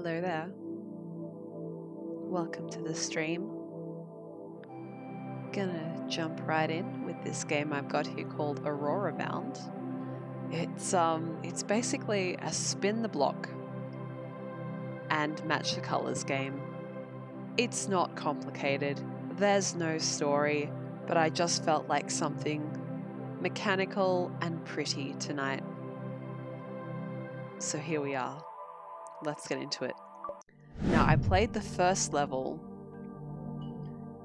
Hello there. Welcome to the stream. Gonna jump right in with this game I've got here called Aurorabound. It's basically a spin the block and match the colors game. It's not complicated. There's no story, but I just felt like something mechanical and pretty tonight. So here we are. Let's get into it. Now, I played the first level.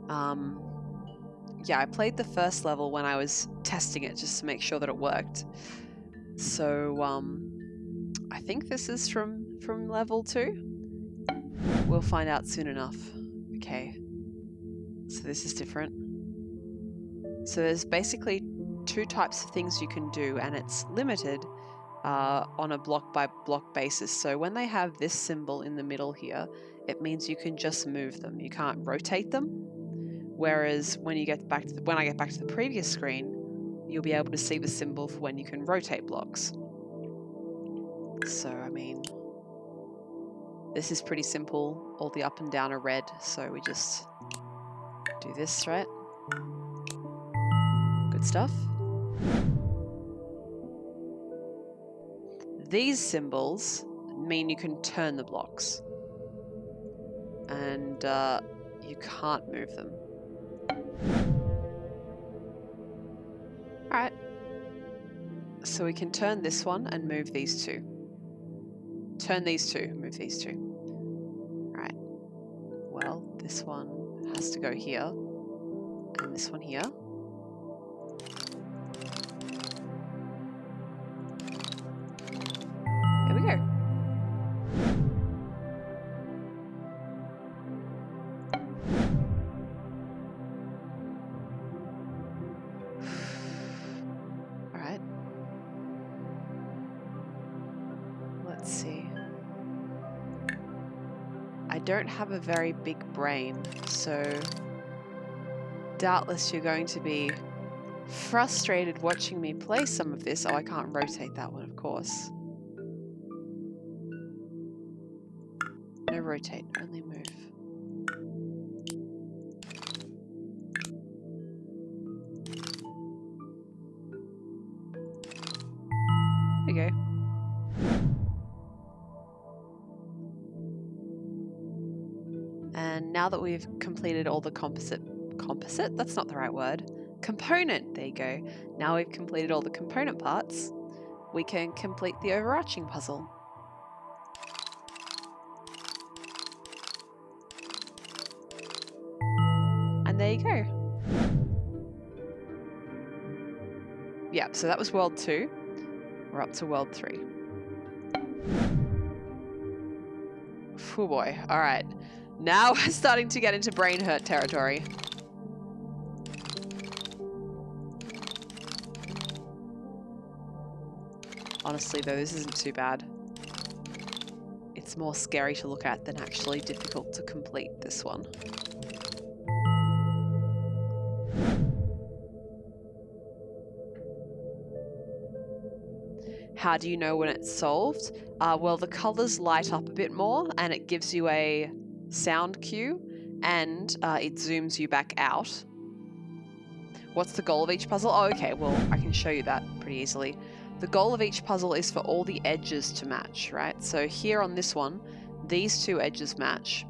I played the first level when I was testing it just to make sure that it worked. So, I think this is from level 2. We'll find out soon enough. Okay. So this is different. So there's basically 2 types of things you can do, and it's limited on a block by block basis. So when they have this symbol in the middle here, it means you can just move them. You can't rotate them. Whereas when I get back to the previous screen, you'll be able to see the symbol for when you can rotate blocks. So I mean, this is pretty simple. All the up and down are red, so we just do this, right? Good stuff. These symbols mean you can turn the blocks, and you can't move them. Alright, so we can turn this one and move these 2. Turn these 2, move these 2. Alright, well, this one has to go here, and this one here. There we go. Alright. Let's see. I don't have a very big brain, so doubtless you're going to be frustrated watching me play some of this. Oh, I can't rotate that one, of course. No rotate, only move. There we go. And now that we've completed all the composite, that's not the right word. Component, there you go. Now we've completed all the component parts, we can complete the overarching puzzle. And there you go. Yeah, so that was world 2. We're up to world 3. Oh boy, all right. Now we're starting to get into brain hurt territory. Honestly though, this isn't too bad. It's more scary to look at than actually difficult to complete this one. How do you know when it's solved? Well, the colors light up a bit more and it gives you a sound cue and it zooms you back out. What's the goal of each puzzle? Oh, okay, well, I can show you that pretty easily. The goal of each puzzle is for all the edges to match, right? So here on this one, these 2 edges match,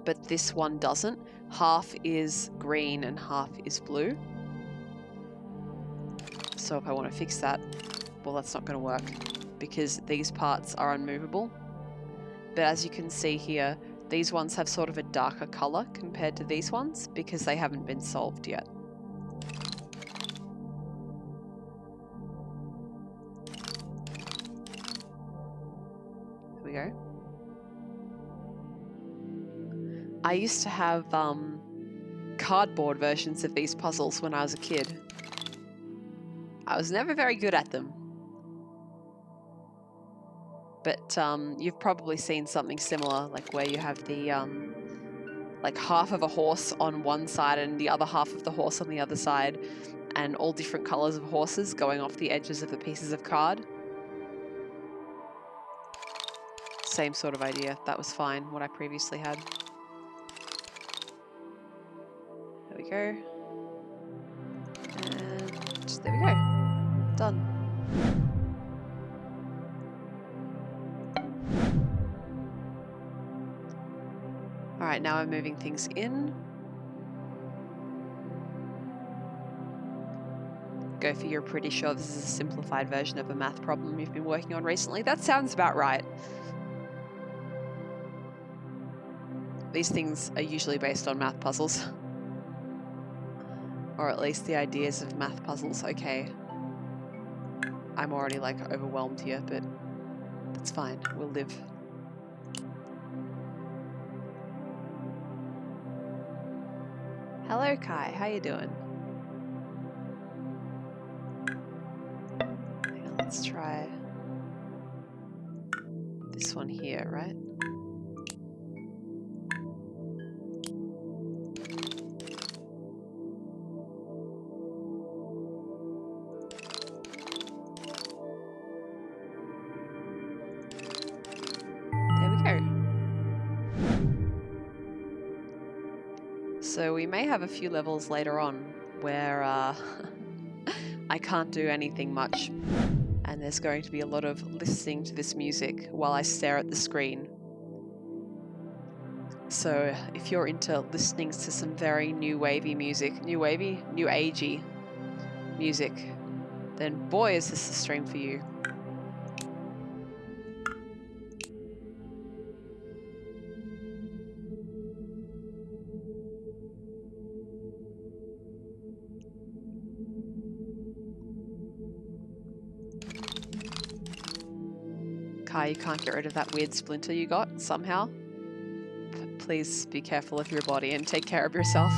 but this one doesn't. Half is green and half is blue. So if I want to fix that, well, that's not going to work because these parts are unmovable. But as you can see here, these ones have sort of a darker color compared to these ones because they haven't been solved yet. There we go. I used to have cardboard versions of these puzzles when I was a kid. I was never very good at them. But you've probably seen something similar, like where you have the like half of a horse on one side and the other half of the horse on the other side, and all different colors of horses going off the edges of the pieces of card. same sort of idea. That was fine, what I previously had. There we go. And there we go. Done. Alright, now I'm moving things in. Gopher, you're pretty sure this is a simplified version of a math problem you've been working on recently? That sounds about right. These things are usually based on math puzzles. Or at least the ideas of math puzzles. Okay. I'm already like overwhelmed here, but that's fine. We'll live. Hello, Kai. How you doing? Hang on, let's try this one here, right? So we may have a few levels later on where I can't do anything much, and there's going to be a lot of listening to this music while I stare at the screen. So if you're into listening to some very new wavy music, new agey music, then boy is this the stream for you. Kai, you can't get rid of that weird splinter you got somehow. Please be careful of your body and take care of yourself.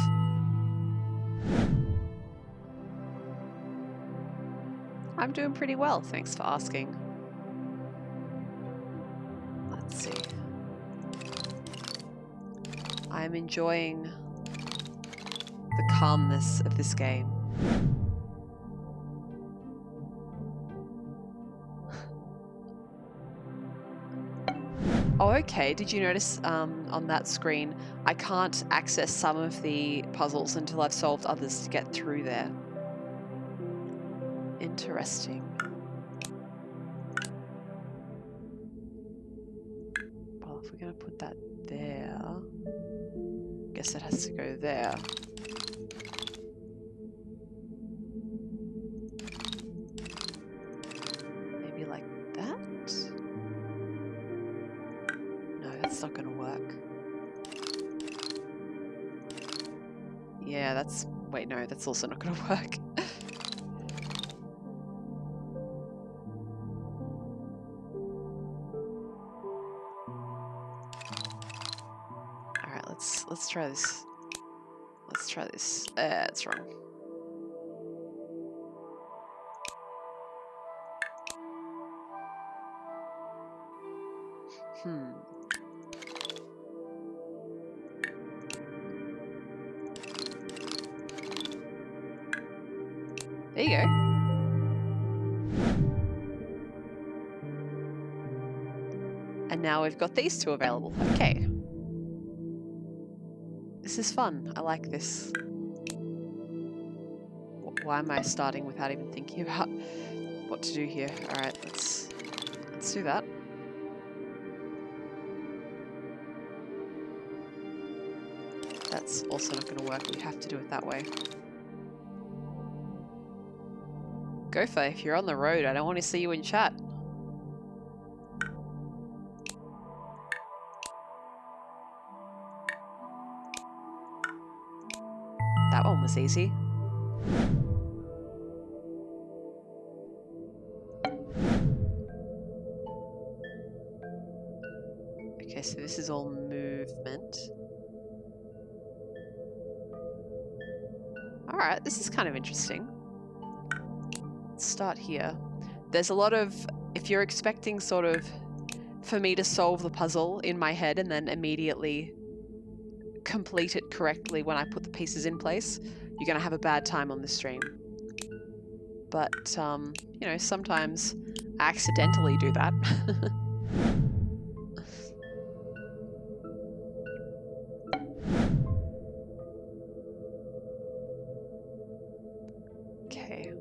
I'm doing pretty well, thanks for asking. Let's see. I'm enjoying the calmness of this game. Oh, okay. Did you notice on that screen, I can't access some of the puzzles until I've solved others to get through there. Interesting. Well, if we're going to put that there, I guess it has to go there. Maybe like that? That's not going to work. Yeah, that's... Wait, no, that's also not going to work. Alright, let's try this. Let's try this. It's wrong. There you go. And now we've got these two available. Okay. This is fun. I like this. Why am I starting without even thinking about what to do here? Alright, let's do that. That's also not going to work. We have to do it that way. Gopher, if you're on the road, I don't want to see you in chat. That one was easy. Okay, so this is all movement. Alright, this is kind of interesting. Let's start here. There's a lot of, if you're expecting sort of for me to solve the puzzle in my head and then immediately complete it correctly when I put the pieces in place, you're going to have a bad time on the stream. But, you know, sometimes I accidentally do that. Okay.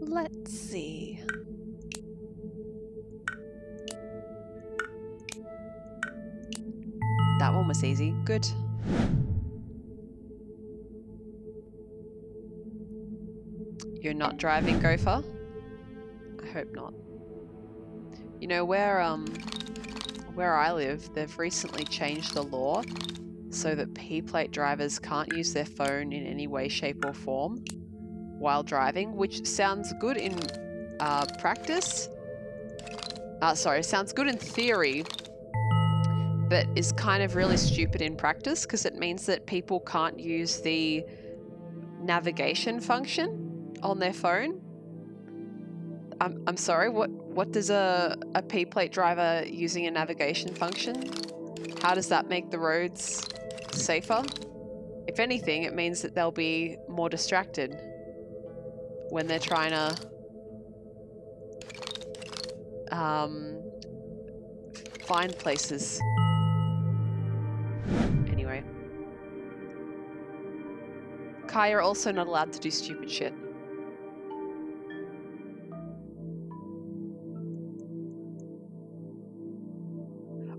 Let's see. That one was easy. Good. You're not driving, Gopher? I hope not. You know, where I live, they've recently changed the law so that P-plate drivers can't use their phone in any way, shape, or form while driving, which sounds good in practice. Sorry, sounds good in theory, but is kind of really stupid in practice because it means that people can't use the navigation function on their phone. I'm sorry, what does a P-plate driver using a navigation function? How does that make the roads safer? If anything, it means that they'll be more distracted when they're trying to find places. Anyway. Kai, you're also not allowed to do stupid shit.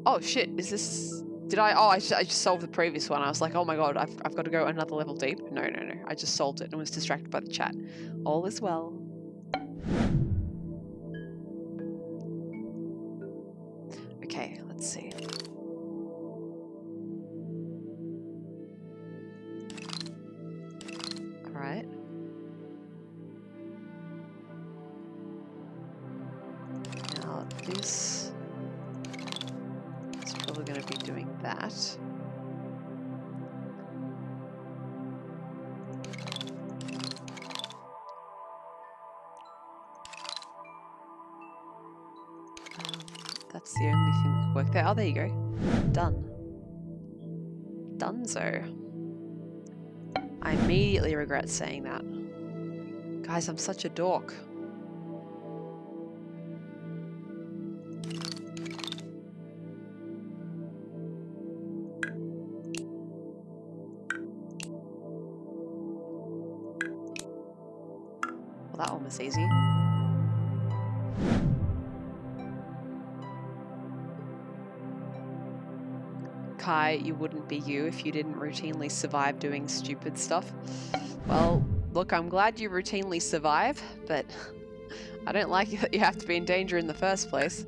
Oh shit, is this... Did I... Oh, I just solved the previous one. I was like, oh my god, I've got to go another level deep. No. I just solved it and was distracted by the chat. All is well. Okay, let's see. Alright. Now this is probably going to be doing that. That's the only thing that could work there. Oh, there you go. Done. Donezo. I immediately regret saying that. Guys, I'm such a dork. Well, that one was easy. Kai, you wouldn't be you if you didn't routinely survive doing stupid stuff. Well, look, I'm glad you routinely survive, but I don't like that you have to be in danger in the first place.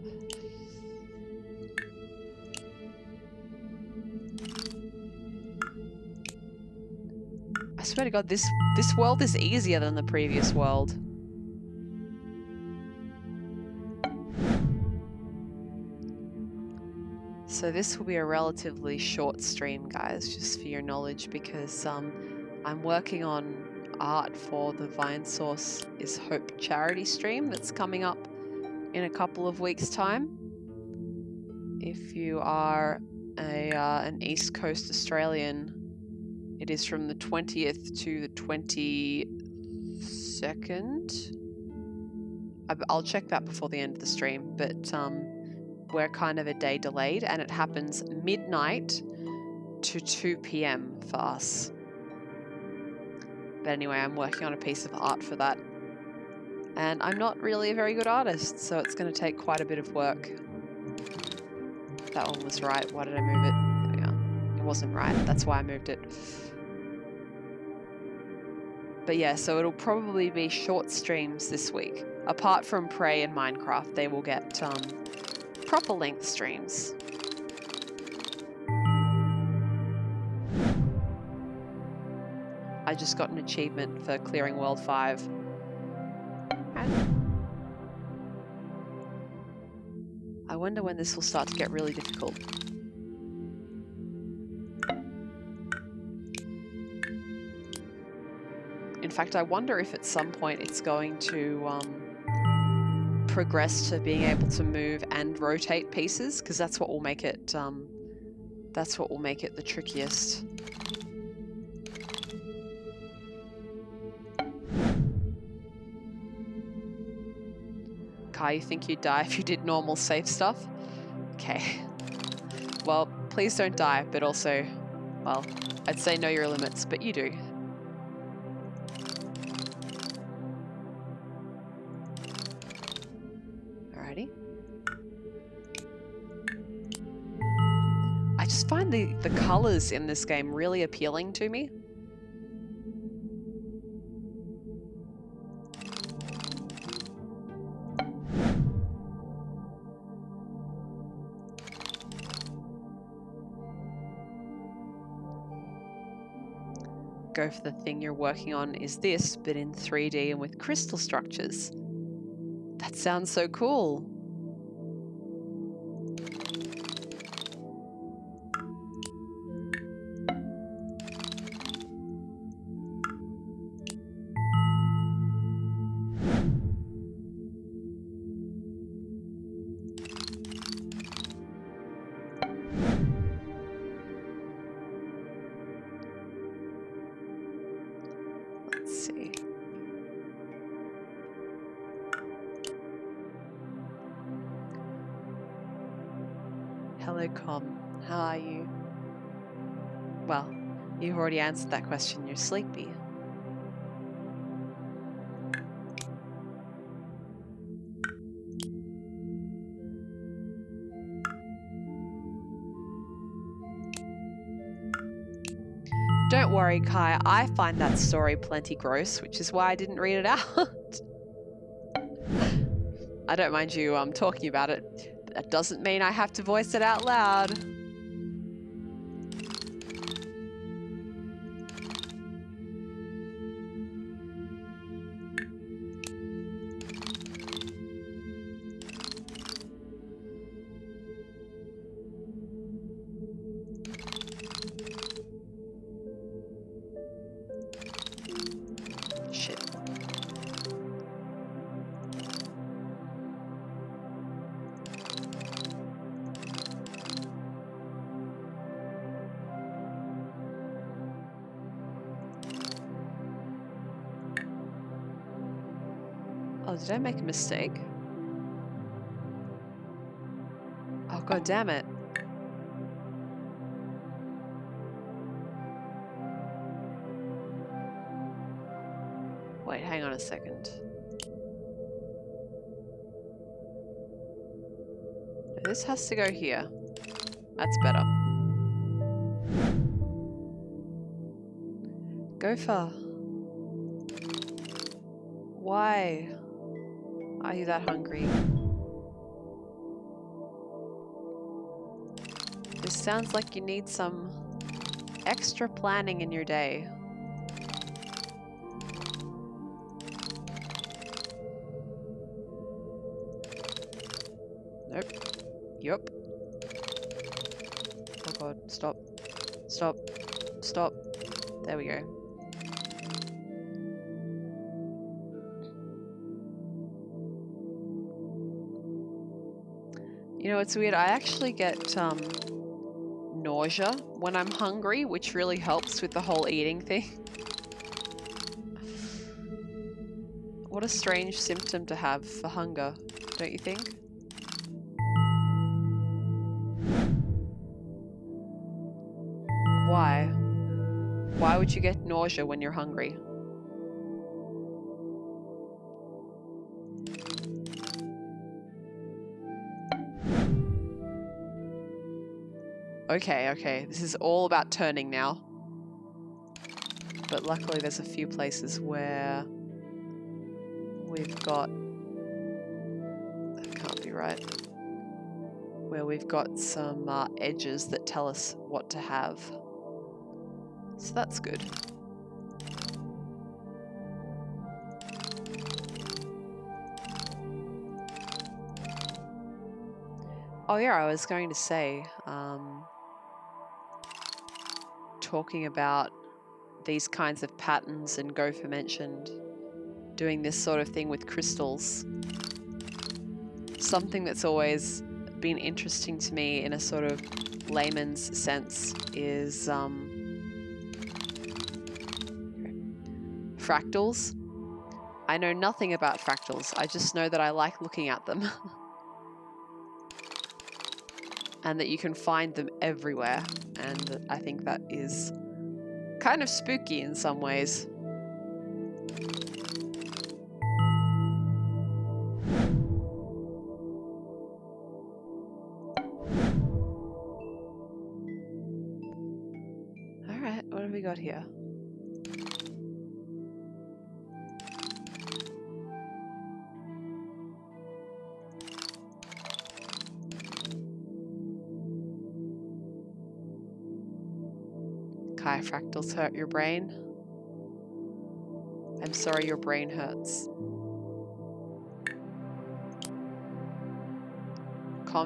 I swear to God, this world is easier than the previous world. So this will be a relatively short stream, guys, just for your knowledge, because I'm working on art for the Vine Source is Hope charity stream that's coming up in a couple of weeks' time. If you are an East Coast Australian, it is from the 20th to the 22nd. I'll check that before the end of the stream, but we're kind of a day delayed, and it happens midnight to 2 p.m. for us. But anyway, I'm working on a piece of art for that. And I'm not really a very good artist, so it's going to take quite a bit of work. That one was right. Why did I move it? There we are. It wasn't right. That's why I moved it. But yeah, so it'll probably be short streams this week. Apart from Prey and Minecraft, they will get proper length streams. I just got an achievement for clearing World 5. I wonder when this will start to get really difficult. In fact, I wonder if at some point it's going to progress to being able to move and rotate pieces, because that's what will make it the trickiest. Kai, you think you'd die if you did normal safe stuff? Okay. Well, please don't die, but also, well, I'd say know your limits, but you do. Alrighty. I just find the colors in this game really appealing to me. Go for the thing you're working on is this, but in 3D and with crystal structures. That sounds so cool. Let's see. Hello, Com. How are you? Well, you've already answered that question. You're sleepy. Don't worry, Kai. I find that story plenty gross, which is why I didn't read it out. I don't mind you talking about it. But that doesn't mean I have to voice it out loud. Shit. Oh, did I make a mistake? Oh, god damn it. Wait, hang on a second. This has to go here. That's better. Gopher. Why are you that hungry? This sounds like you need some extra planning in your day. Nope. Yup. Oh god, stop. Stop. Stop. There we go. You know, it's weird. I actually get nausea when I'm hungry, which really helps with the whole eating thing. What a strange symptom to have for hunger, don't you think? Why? Why would you get nausea when you're hungry? Okay, this is all about turning now. But luckily there's a few places where we've got... That can't be right. Where we've got some edges that tell us what to have. So that's good. Oh yeah, I was going to say, talking about these kinds of patterns, and Gopher mentioned doing this sort of thing with crystals. Something that's always been interesting to me in a sort of layman's sense is fractals. I know nothing about fractals. I just know that I like looking at them. and that you can find them everywhere. And I think that is kind of spooky in some ways. All right, what have we got here? Fractals hurt your brain. I'm sorry your brain hurts.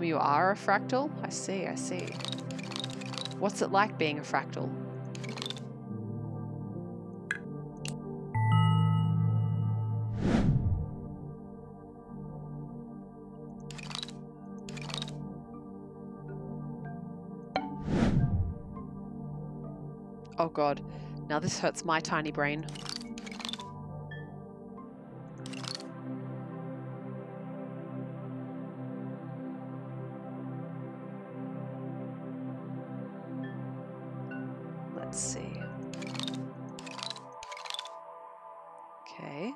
You are a fractal? I see, I see. What's it like being a fractal? Oh god, now this hurts my tiny brain. Let's see. Okay.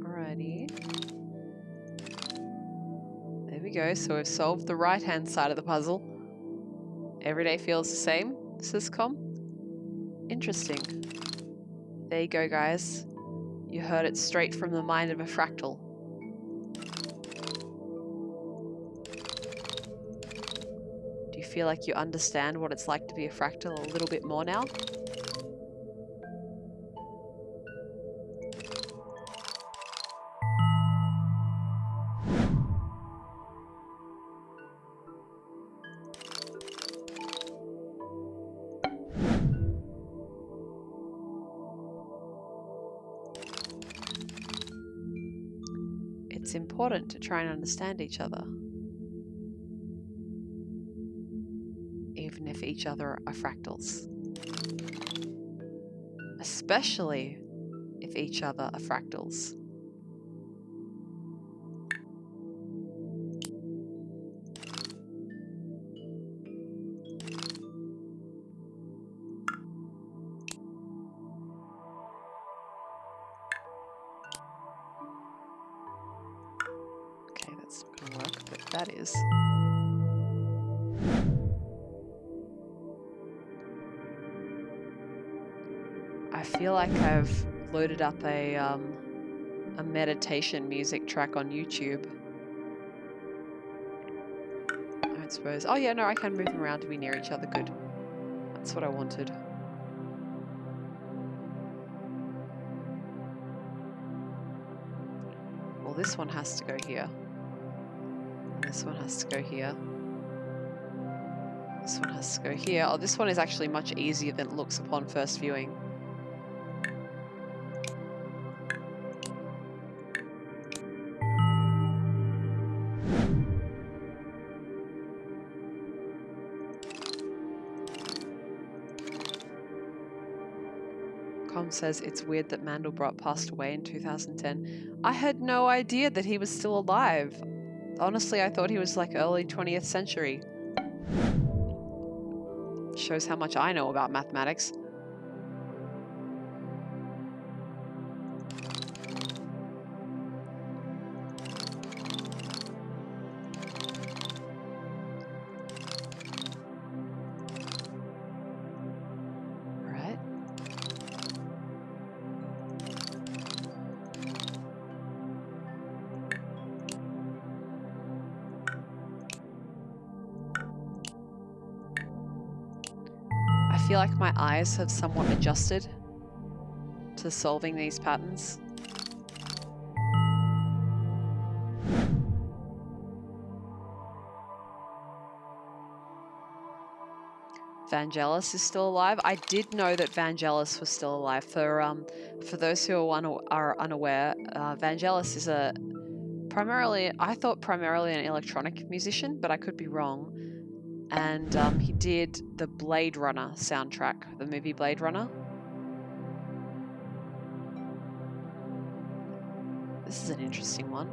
Alrighty. There we go. So we've solved the right-hand side of the puzzle. Every day feels the same, says Com. Interesting. There you go, guys. You heard it straight from the mind of a fractal. Do you feel like you understand what it's like to be a fractal a little bit more now? It's important to try and understand each other, even if each other are fractals. Especially if each other are fractals. Okay, that's not going to work, but that is. I feel like I've loaded up a meditation music track on YouTube. I don't suppose. Oh yeah, no, I can move them around to be near each other. Good. That's what I wanted. Well, this one has to go here. This one has to go here. This one has to go here. Oh, this one is actually much easier than it looks upon first viewing. Com says it's weird that Mandelbrot passed away in 2010. I had no idea that he was still alive. Honestly, I thought he was like early 20th century. Shows how much I know about mathematics. I feel like my eyes have somewhat adjusted to solving these patterns. Vangelis is still alive. I did know that Vangelis was still alive. For those who are unaware, Vangelis is I thought primarily an electronic musician, but I could be wrong. And he did the Blade Runner soundtrack, the movie Blade Runner. This is an interesting one.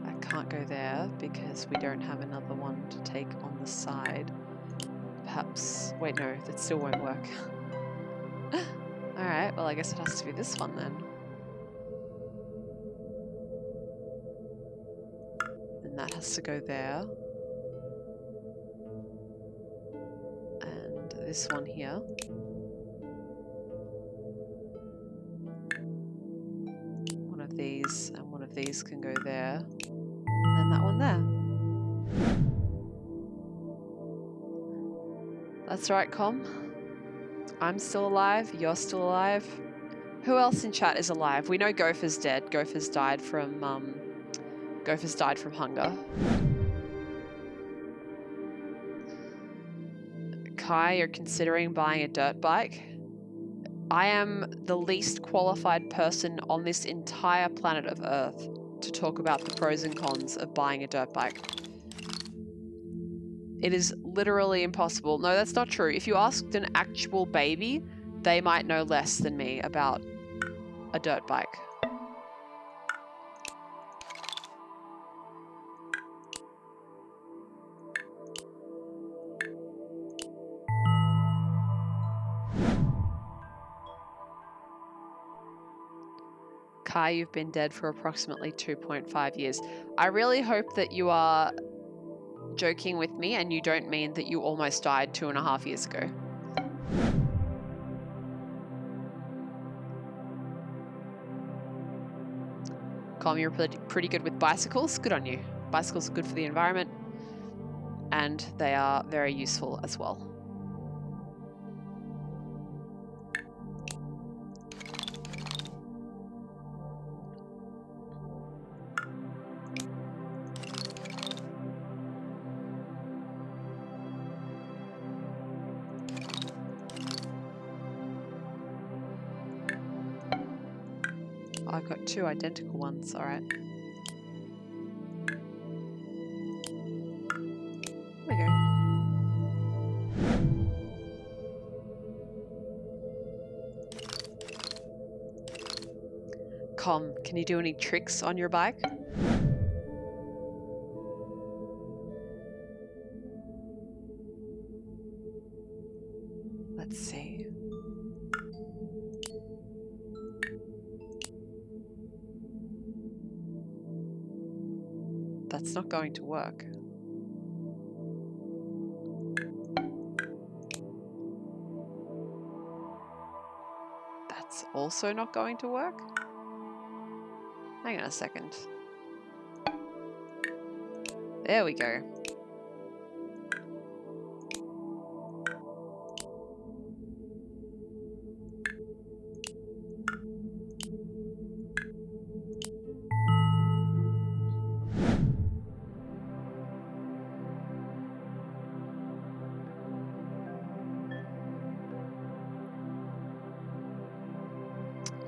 I can't go there because we don't have another one to take on the side. Perhaps, wait, no, that still won't work. All right, well, I guess it has to be this one then. And that has to go there. And this one here. One of these and one of these can go there. And then that one there. That's right, Com. I'm still alive. You're still alive. Who else in chat is alive? We know Gopher's dead. Gopher's died from hunger. Kai, you're considering buying a dirt bike? I am the least qualified person on this entire planet of Earth to talk about the pros and cons of buying a dirt bike. It is literally impossible. No, that's not true. If you asked an actual baby, they might know less than me about a dirt bike. Kai, you've been dead for approximately 2.5 years. I really hope that you are joking with me and you don't mean that you almost died 2.5 years ago. Com, you're pretty good with bicycles. Good on you. Bicycles are good for the environment and they are very useful as well. I've got 2 identical ones, all right. There we go. Com, can you do any tricks on your bike? Let's see. That's not going to work. That's also not going to work? Hang on a second. There we go.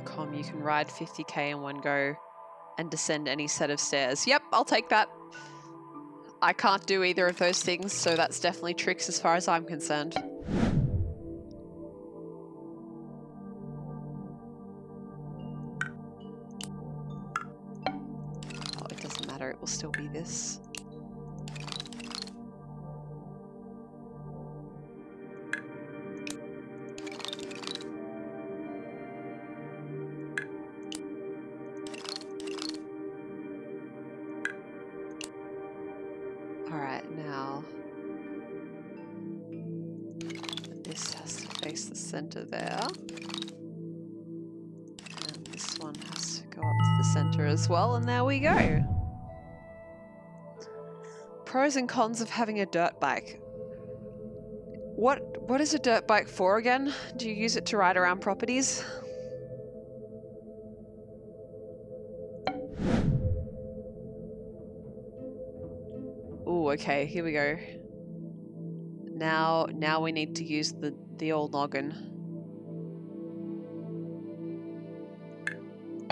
Com, you can ride 50k in one go and descend any set of stairs. Yep, I'll take that. I can't do either of those things, so that's definitely tricks as far as I'm concerned. Oh, it doesn't matter, it will still be this. Center there. And this one has to go up to the center as well, and there we go. Pros and cons of having a dirt bike. What is a dirt bike for again? Do you use it to ride around properties? Oh, okay, here we go. Now we need to use the the old noggin.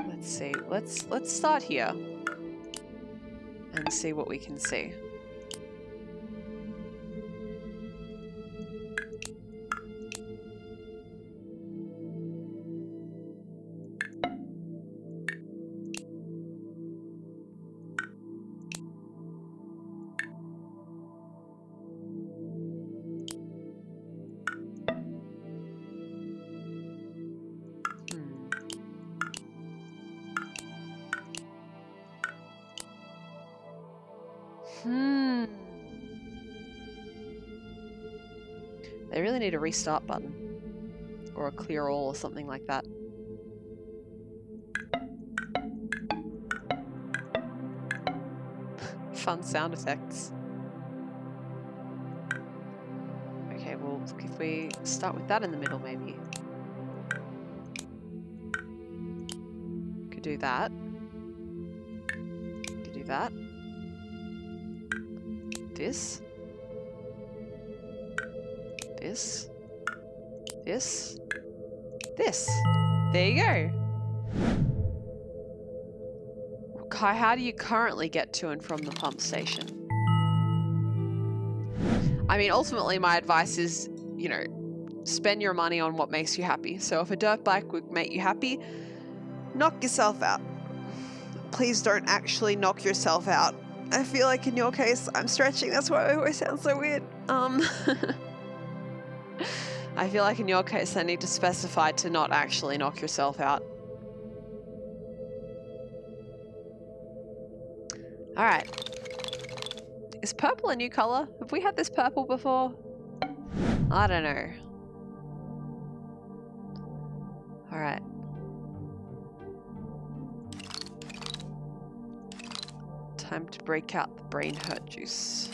Let's see. Let's start here and see what we can see. They really need a restart button. Or a clear all or something like that. Fun sound effects. Okay, well, if we start with that in the middle, maybe. Could do that. Could do that. This. This. This. This. There you go. Kai, how do you currently get to and from the pump station? I mean, ultimately, my advice is, you know, spend your money on what makes you happy. So if a dirt bike would make you happy, knock yourself out. Please don't actually knock yourself out. I feel like in your case, I'm stretching. That's why I always sound so weird. I feel like in your case, I need to specify to not actually knock yourself out. All right. Is purple a new color? Have we had this purple before? I don't know. All right. Time to break out the brain hurt juice.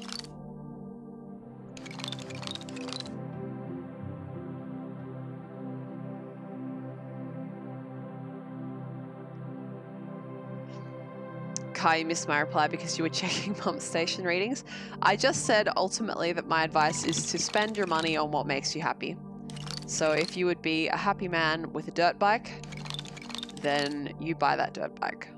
Kai, you missed my reply because you were checking pump station readings. I just said ultimately that my advice is to spend your money on what makes you happy. So if you would be a happy man with a dirt bike, then you buy that dirt bike.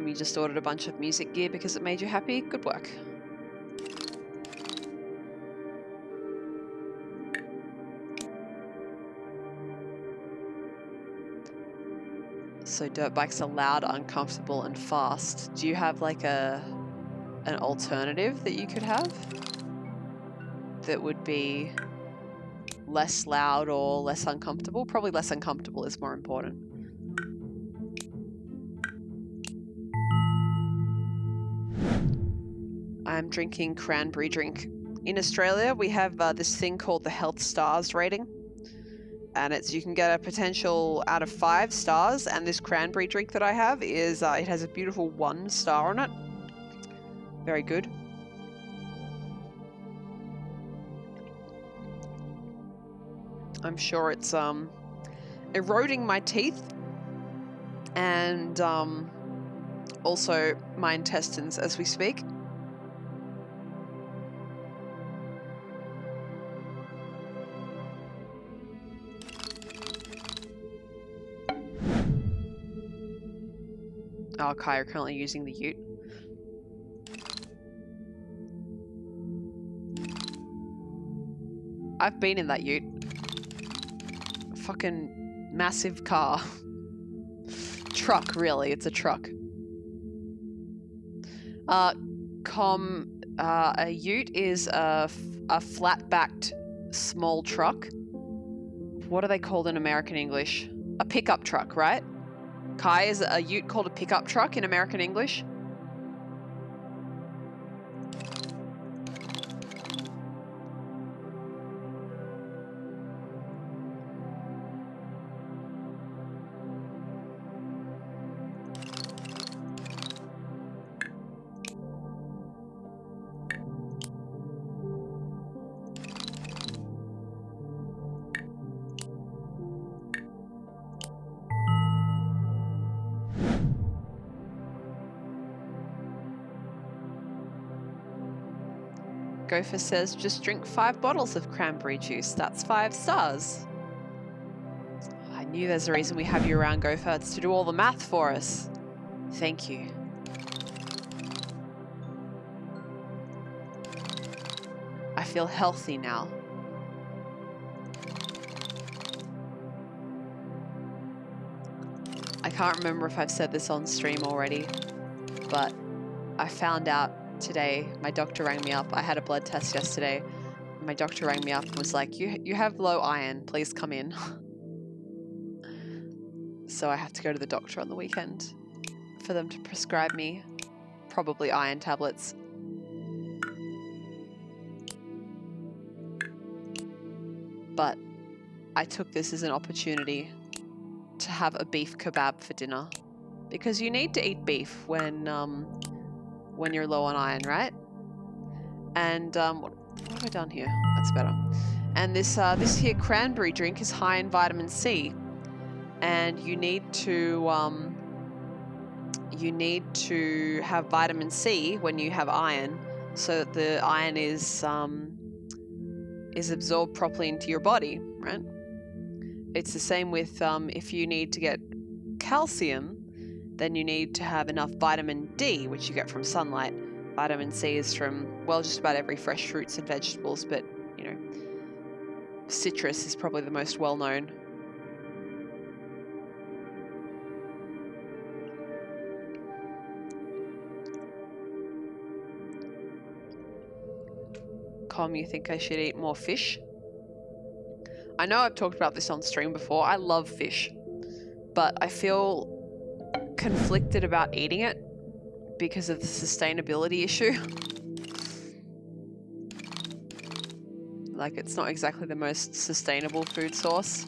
You just ordered a bunch of music gear because it made you happy. Good work. So dirt bikes are loud, uncomfortable, and fast. Do you have like an alternative that you could have that would be less loud or less uncomfortable? Probably less uncomfortable is more important. I'm drinking cranberry drink. In Australia, we have this thing called the Health Stars rating. And you can get a potential out of 5 stars. And this cranberry drink that I have is, it has a beautiful 1 star on it. Very good. I'm sure it's eroding my teeth and also my intestines as we speak. Oh, Kai, you're currently using the ute. I've been in that ute. Fucking massive car. Truck, really. It's a truck. A ute is a flat-backed small truck. What are they called in American English? A pickup truck, right? Kai, is a ute called a pickup truck in American English? Gopher says, just drink 5 bottles of cranberry juice. That's 5 stars. I knew there's a reason we have you around, Gopher. It's to do all the math for us. Thank you. I feel healthy now. I can't remember if I've said this on stream already, but I found out today, my doctor rang me up. I had a blood test yesterday. My doctor rang me up and was like, you have low iron, please come in. So I have to go to the doctor on the weekend for them to prescribe me probably iron tablets. But I took this as an opportunity to have a beef kebab for dinner, because you need to eat beef when you're low on iron, right? And what have I done here? That's better. And this here cranberry drink is high in vitamin C, and you need to have vitamin C when you have iron, so that the iron is absorbed properly into your body, right? It's the same with if you need to get calcium, then you need to have enough vitamin D, which you get from sunlight. Vitamin C is from, well, just about every fresh fruits and vegetables, but, you know, citrus is probably the most well-known. Com, you think I should eat more fish? I know I've talked about this on stream before. I love fish, but I feel conflicted about eating it because of the sustainability issue. Like, it's not exactly the most sustainable food source.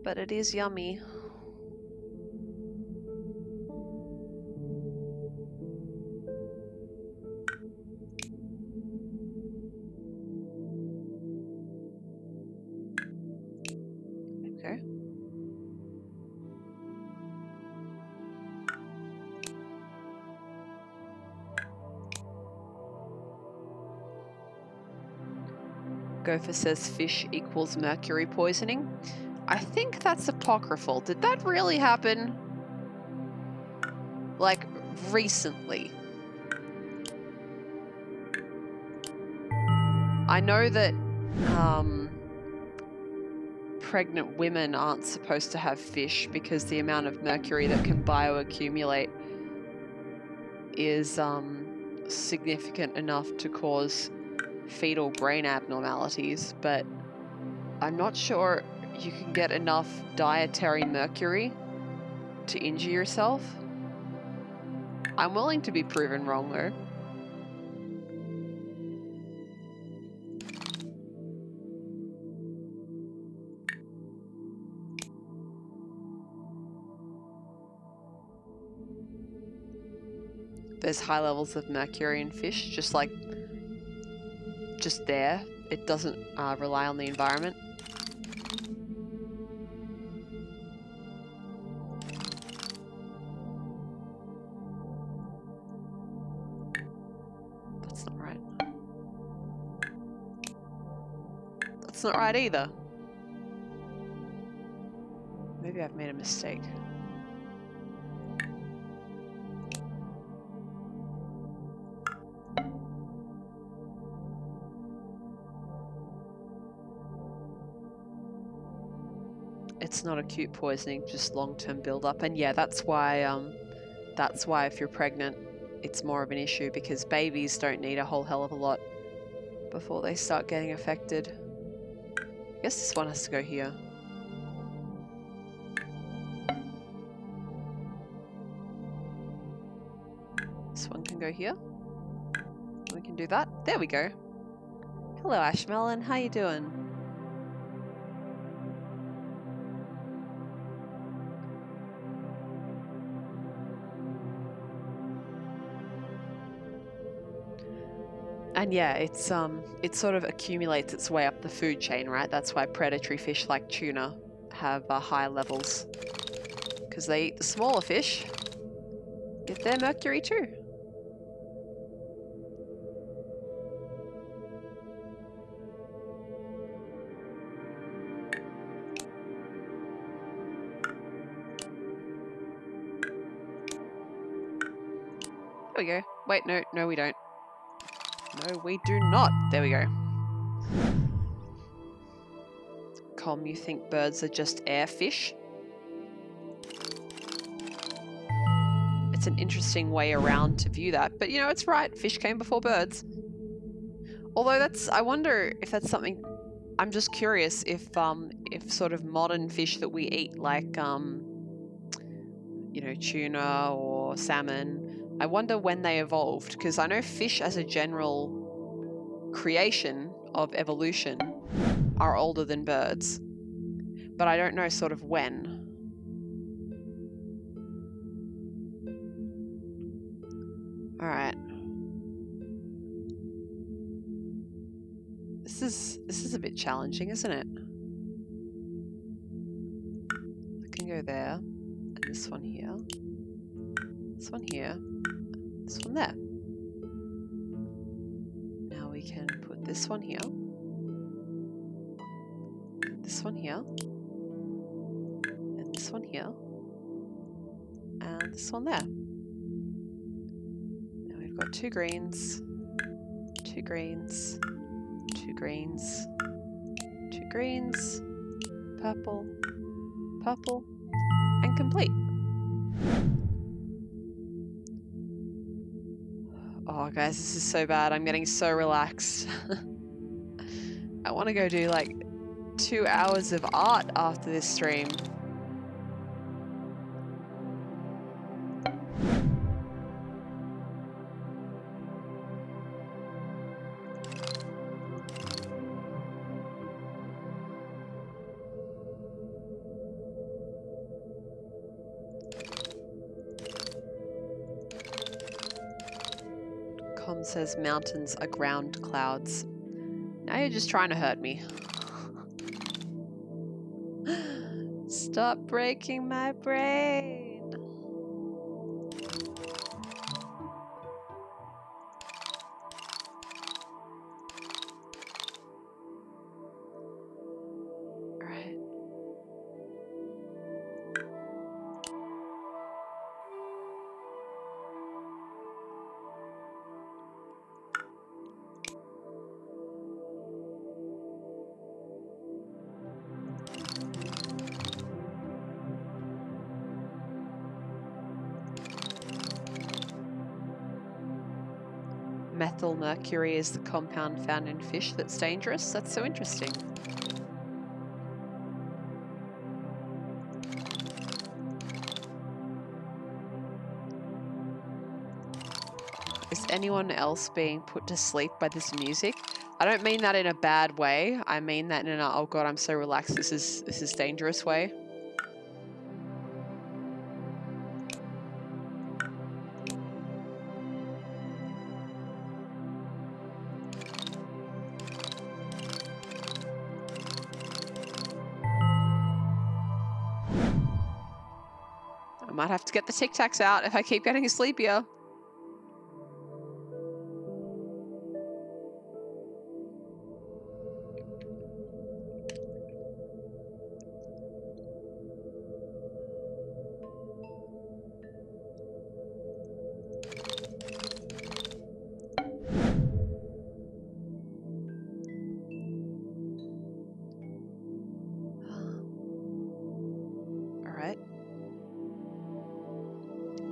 But it is yummy. Okay. Gopher says fish equals mercury poisoning. I think that's apocryphal. Did that really happen? Like, recently? I know that pregnant women aren't supposed to have fish because the amount of mercury that can bioaccumulate is significant enough to cause fetal brain abnormalities, but I'm not sure you can get enough dietary mercury to injure yourself. I'm willing to be proven wrong though. There's high levels of mercury in fish, just there. It doesn't rely on the environment. That's not right. That's not right either. Maybe I've made a mistake. It's not acute poisoning, just long-term build-up. And yeah, that's why if you're pregnant, it's more of an issue, because babies don't need a whole hell of a lot before they start getting affected. I guess this one has to go here. This one can go here. We can do that. There we go. Hello, Ashmelon. How you doing? And yeah, it sort of accumulates its way up the food chain, right? That's why predatory fish like tuna have high levels, because they eat the smaller fish, get their mercury too. There we go. Wait, no, we don't. No, we do not. There we go. Com, you think birds are just air fish? It's an interesting way around to view that, but you know, it's right. Fish came before birds. Although I wonder if that's something. I'm just curious if sort of modern fish that we eat, like you know, tuna or salmon, I wonder when they evolved, because I know fish as a general creation of evolution are older than birds, but I don't know sort of when. All right. This is a bit challenging, isn't it? I can go there, and this one here, this one here, this one there. Now we can put this one here, this one here, and this one here, and this one there. Now we've got 2 greens, 2 greens, 2 greens, 2 greens, purple, purple, and complete. Oh guys, this is so bad. I'm getting so relaxed. I want to go do like 2 hours of art after this stream. Com says mountains are ground clouds. Now you're just trying to hurt me. Stop breaking my brain. All right. Methyl mercury is the compound found in fish that's dangerous. That's so interesting. Is anyone else being put to sleep by this music? I don't mean that in a bad way. I mean that in a, oh god, I'm so relaxed, this is dangerous way. I might have to get the Tic Tacs out if I keep getting sleepier.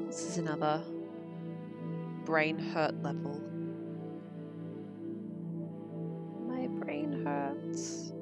This is another brain hurt level. My brain hurts.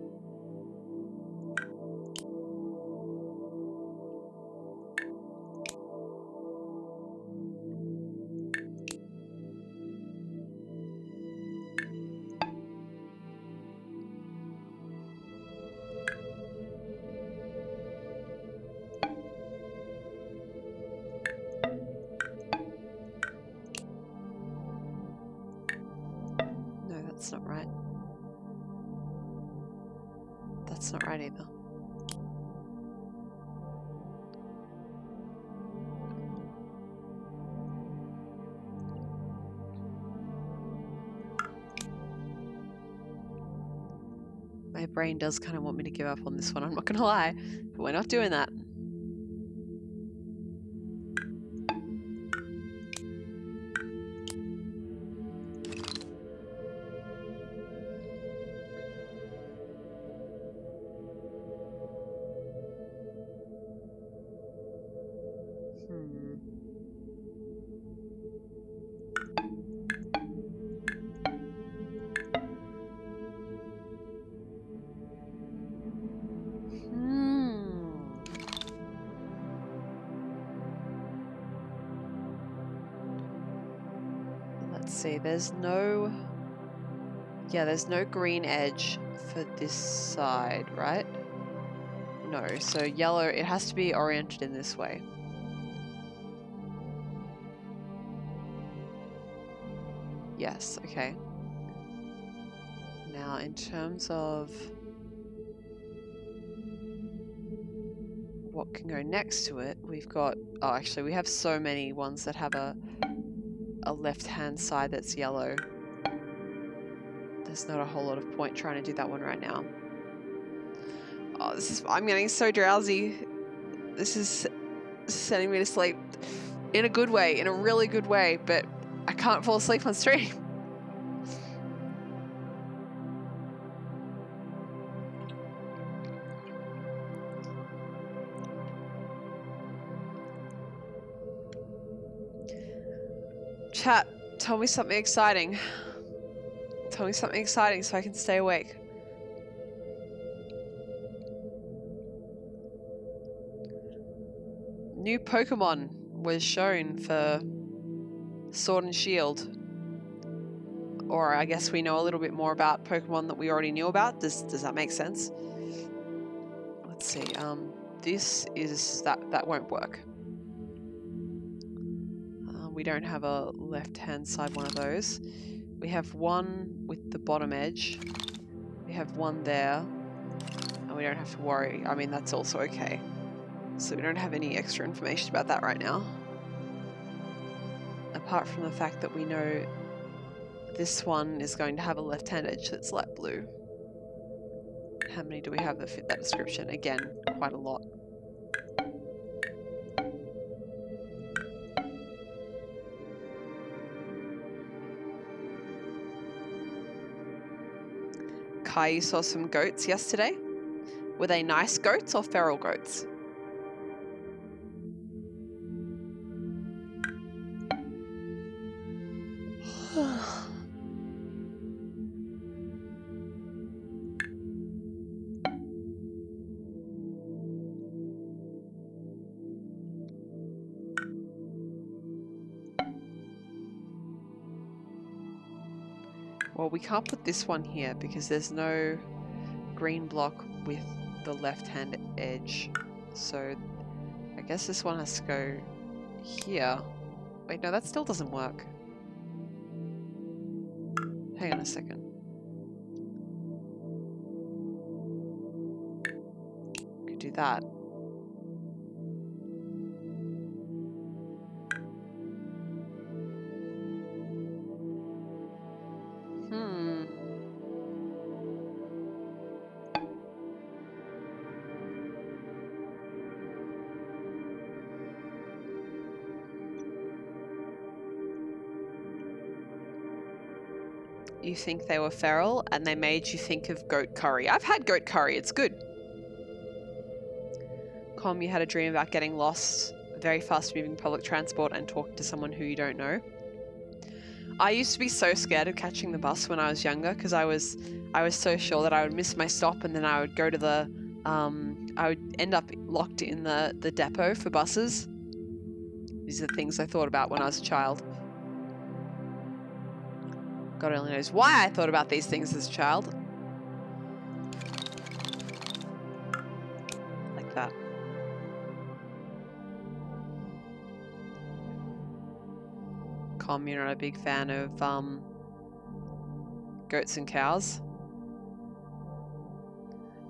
that's not right. That's not right either. My brain does kind of want me to give up on this one, I'm not gonna lie, but we're not doing that. Let's see, there's no green edge for this side, right? No, so yellow, it has to be oriented in this way. Yes, okay. Now, in terms of what can go next to it, we've got, oh, actually, we have so many ones that have a left-hand side that's yellow. There's not a whole lot of point trying to do that one right now. Oh, I'm getting so drowsy. This is sending me to sleep in a good way, in a really good way, but I can't fall asleep on stream. Chat, tell me something exciting. Tell me something exciting so I can stay awake. New Pokemon was shown for Sword and Shield. Or I guess we know a little bit more about Pokemon that we already knew about. Does that make sense? Let's see. This is that won't work. We don't have a left-hand side one of those. We have one with the bottom edge. We have one there. And we don't have to worry. I mean, that's also okay. So we don't have any extra information about that right now. Apart from the fact that we know this one is going to have a left-hand edge that's light blue. How many do we have that fit that description? Again, quite a lot. Kai, you saw some goats yesterday? Were they nice goats or feral goats? Well, we can't put this one here because there's no green block with the left-hand edge. So I guess this one has to go here. Wait, no, that still doesn't work. Hang on a second. Could do that. You think they were feral and they made you think of goat curry. I've had goat curry, it's good. Com, you had a dream about getting lost, very fast moving public transport and talking to someone who you don't know. I used to be so scared of catching the bus when I was younger because I was so sure that I would miss my stop and then I would go to the, I would end up locked in the depot for buses. These are the things I thought about when I was a child. God only knows why I thought about these things as a child. Like that. Com, you're not a big fan of Goats and cows.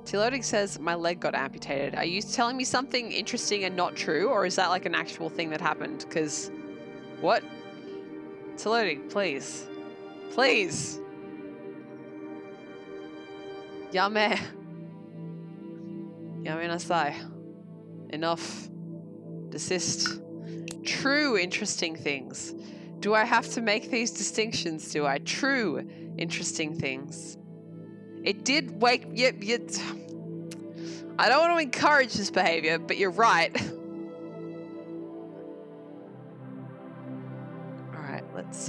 Tilodic says, my leg got amputated. Are you telling me something interesting and not true? Or is that like an actual thing that happened? Because, what? Tilodic, please. Please. Yame. Yame nasai. Enough. Desist. True interesting things. Do I have to make these distinctions? Do I? True interesting things. It did wake... I don't want to encourage this behavior, but you're right. Alright, let's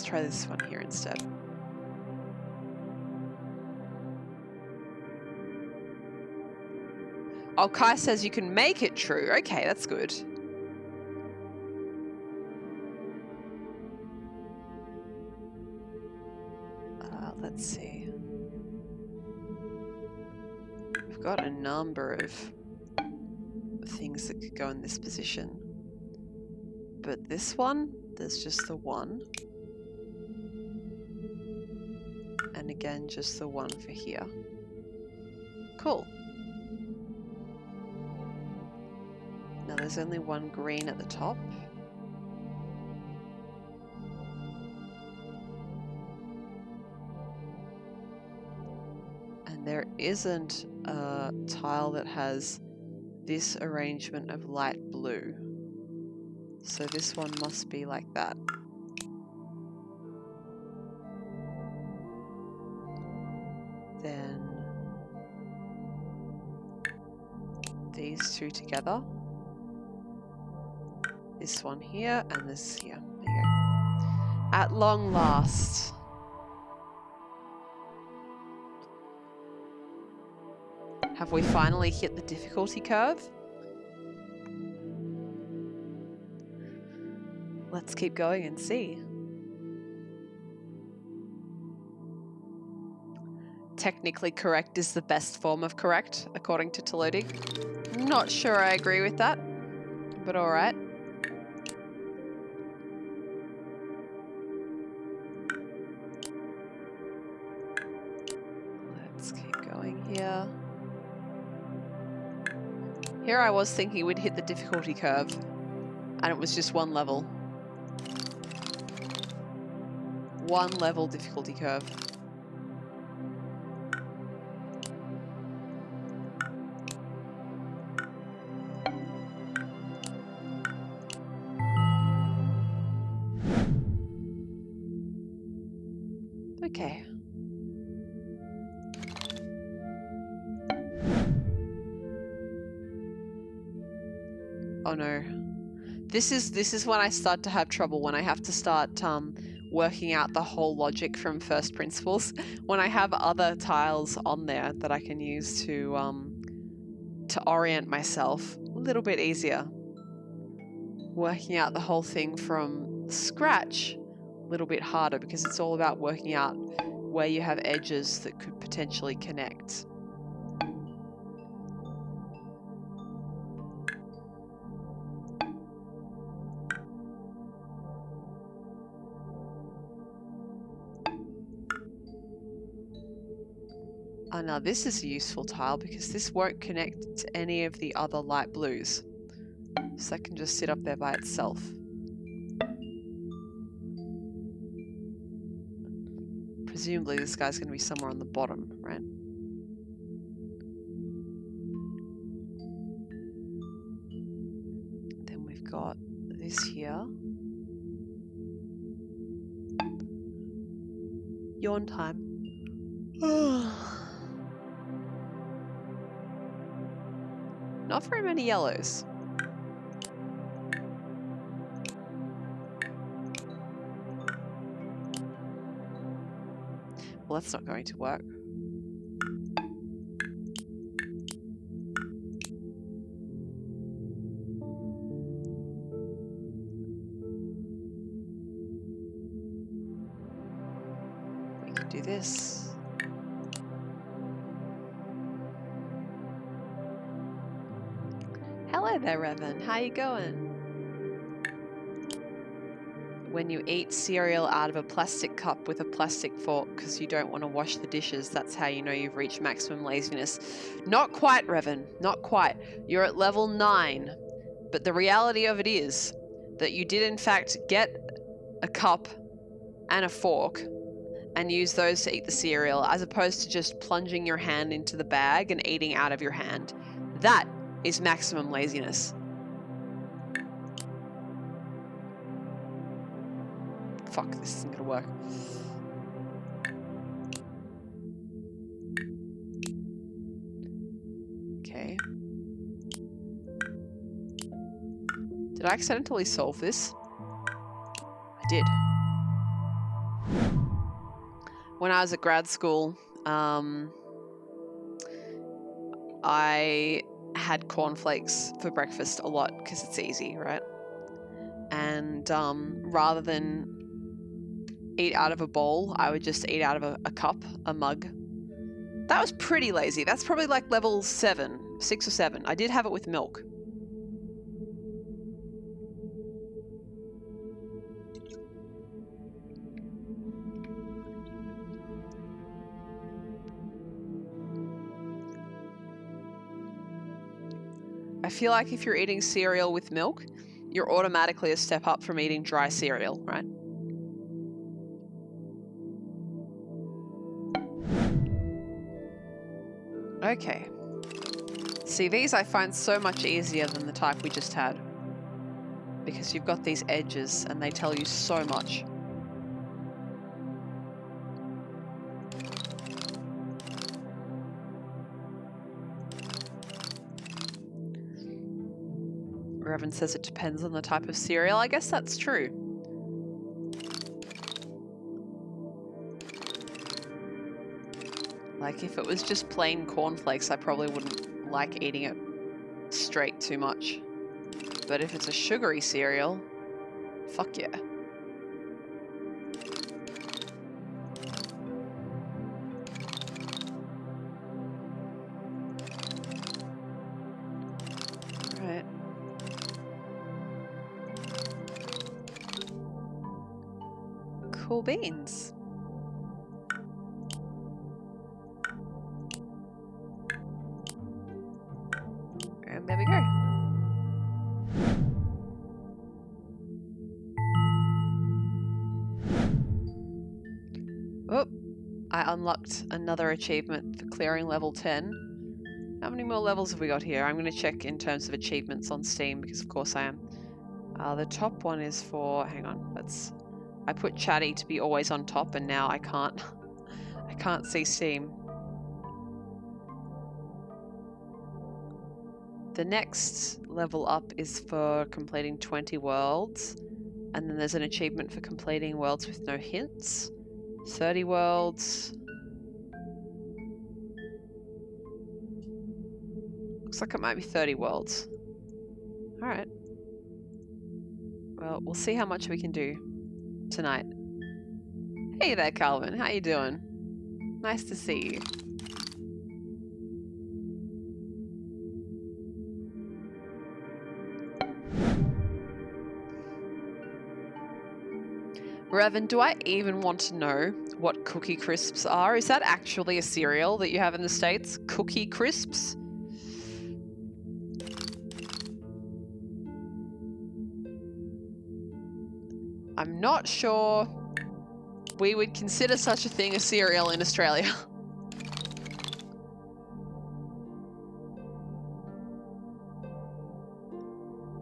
try this one here instead. Oh, Kai says you can make it true. Okay, that's good. Let's see. We've got a number of things that could go in this position. But this one, there's just the one. And again, just the one for here. Cool. Now there's only one green at the top. And there isn't a tile that has this arrangement of light blue. So this one must be like that. Then these two together. This one here and this here. There you go. At long last. Have we finally hit the difficulty curve? Let's keep going and see. Technically correct is the best form of correct, according to Tilodic. Not sure I agree with that, but alright. Let's keep going here. Here I was thinking we'd hit the difficulty curve, and it was just one level. One level difficulty curve. Okay. Oh no. This is when I start to have trouble, when I have to start working out the whole logic from first principles. When I have other tiles on there that I can use to orient myself a little bit easier. Working out the whole thing from scratch a little bit harder, because it's all about working out where you have edges that could potentially connect. Oh, now this is a useful tile because this won't connect to any of the other light blues. So that can just sit up there by itself. Presumably this guy's going to be somewhere on the bottom, right? Then we've got this here. Yawn time. Not very many yellows. Well, that's not going to work. We can do this. Hello there, Revan. How you going? When you eat cereal out of a plastic cup with a plastic fork because you don't want to wash the dishes, that's how you know you've reached maximum laziness. Not quite, Revan. Not quite. You're at level 9. But the reality of it is that you did in fact get a cup and a fork and use those to eat the cereal, as opposed to just plunging your hand into the bag and eating out of your hand. That is maximum laziness. Fuck, this isn't gonna work. Okay. Did I accidentally solve this? I did. When I was at grad school, I had cornflakes for breakfast a lot because it's easy, right? And rather than eat out of a bowl, I would just eat out of a cup, a mug. That was pretty lazy. That's probably like level 7, 6 or 7. I did have it with milk. I feel like if you're eating cereal with milk, you're automatically a step up from eating dry cereal, right? Okay. See, these I find so much easier than the type we just had. Because you've got these edges and they tell you so much. Revan says it depends on the type of cereal. I guess that's true. Like if it was just plain cornflakes, I probably wouldn't like eating it straight too much. But if it's a sugary cereal, fuck yeah. Alright. Cool beans. And there we go. Oh, I unlocked another achievement for clearing level 10. How many more levels have we got here? I'm going to check in terms of achievements on Steam because of course I am. The top one is for, hang on, I put chatty to be always on top and now I can't, I can't see Steam. The next level up is for completing 20 worlds. And then there's an achievement for completing worlds with no hints. 30 worlds. Looks like it might be 30 worlds. Alright. Well, we'll see how much we can do tonight. Hey there, Calvin. How you doing? Nice to see you. Revan, do I even want to know what Cookie Crisps are? Is that actually a cereal that you have in the States? Cookie Crisps? I'm not sure we would consider such a thing a cereal in Australia.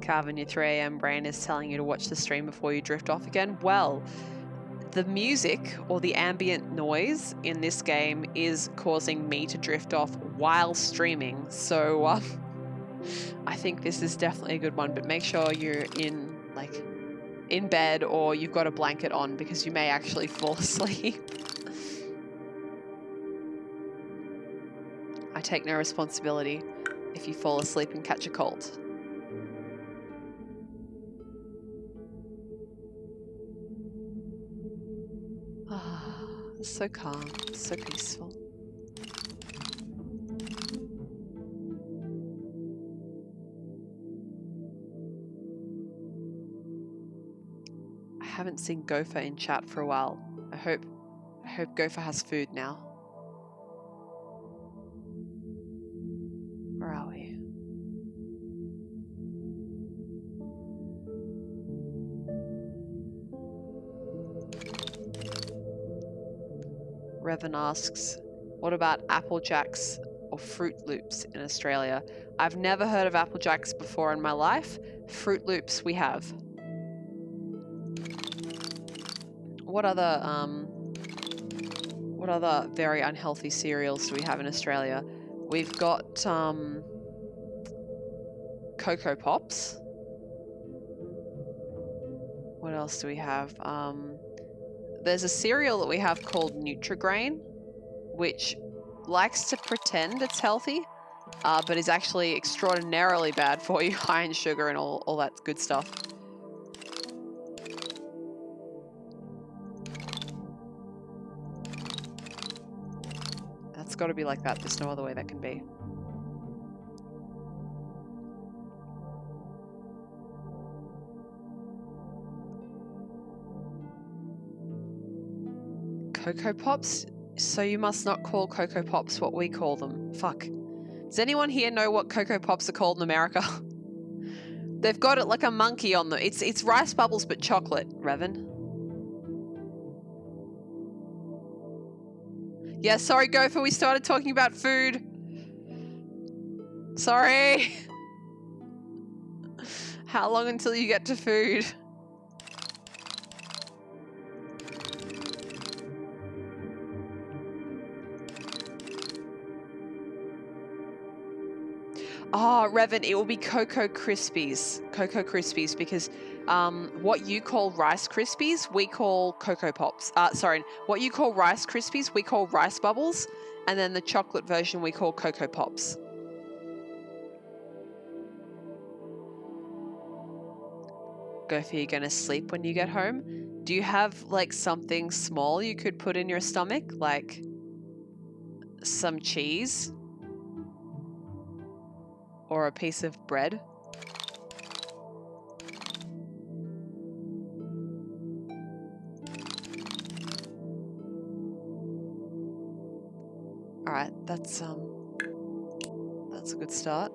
Carvin, your 3 AM brain is telling you to watch the stream before you drift off again. Well, the music or the ambient noise in this game is causing me to drift off while streaming. So I think this is definitely a good one, but make sure you're in bed or you've got a blanket on because you may actually fall asleep. I take no responsibility if you fall asleep and catch a cold. It's so calm, so peaceful. I haven't seen Gopher in chat for a while. I hope Gopher has food now. Where are we? Revan asks, what about Apple Jacks or Fruit Loops in Australia? I've never heard of Apple Jacks before in my life. Fruit Loops we have. What other very unhealthy cereals do we have in Australia? We've got Cocoa Pops. What else do we have? There's a cereal that we have called LinnieGrey, which likes to pretend it's healthy, but is actually extraordinarily bad for you, high in sugar and all that good stuff. That's got to be like that. There's no other way that can be. Cocoa Pops? So you must not call Cocoa Pops what we call them. Fuck. Does anyone here know what Cocoa Pops are called in America? They've got it like a monkey on them. It's rice bubbles but chocolate, Revan. Yeah, sorry, Gopher, we started talking about food. Sorry. How long until you get to food? Oh, Revan, it will be Cocoa Krispies. Cocoa Krispies, because what you call Rice Krispies, we call Cocoa Pops. Sorry, what you call Rice Krispies, we call Rice Bubbles, and then the chocolate version we call Cocoa Pops. Gopher, you're gonna sleep when you get home? Do you have like something small you could put in your stomach, like some cheese? Or a piece of bread? Alright, that's a good start.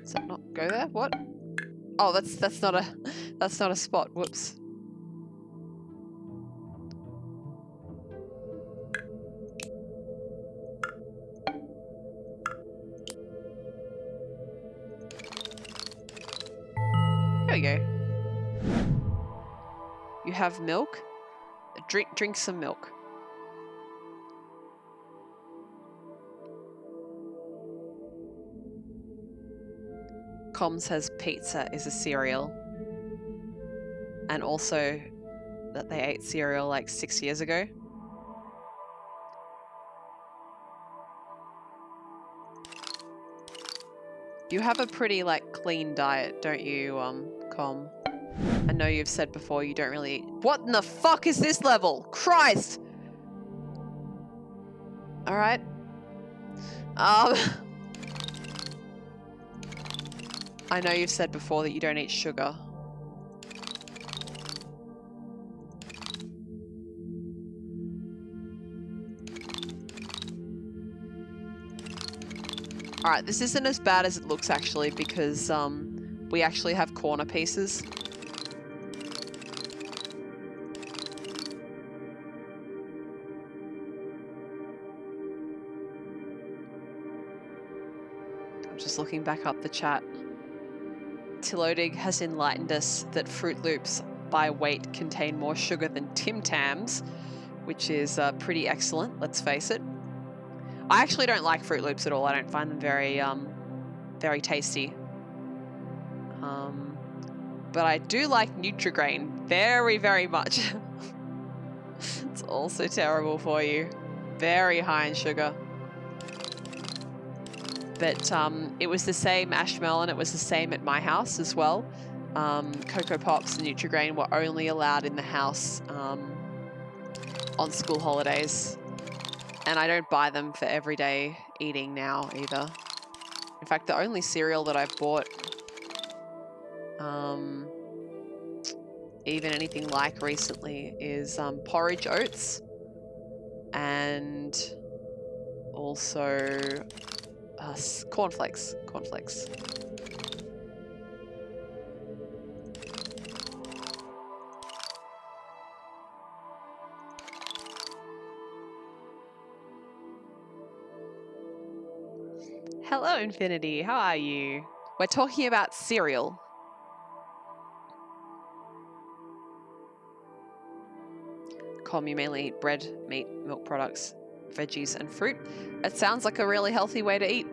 Does that not go there? What? Oh, that's not a spot. Whoops. There we go. You have milk? Drink some milk. Com says pizza is a cereal. And also that they ate cereal like 6 years ago. You have a pretty like clean diet, don't you, Com? I know you've said before you don't really eat. What in the fuck is this level? Christ! Alright. I know you've said before that you don't eat sugar. Alright, this isn't as bad as it looks actually, because we actually have corner pieces. I'm just looking back up the chat. Tilodig has enlightened us that Fruit Loops by weight contain more sugar than Tim Tams, which is pretty excellent, let's face it. I actually don't like Fruit Loops at all. I don't find them very, very tasty. But I do like LinnieGrey very, very much. It's also terrible for you. Very high in sugar. But it was the same, Ashmelon, it was the same at my house as well. Cocoa Pops and Nutri-Grain were only allowed in the house on school holidays. And I don't buy them for everyday eating now either. In fact, the only cereal that I've bought, even anything like recently, is porridge oats and also cornflakes. Hello, Infinity. How are you? We're talking about cereal. You mainly eat bread, meat, milk products, veggies, and fruit. It sounds like a really healthy way to eat.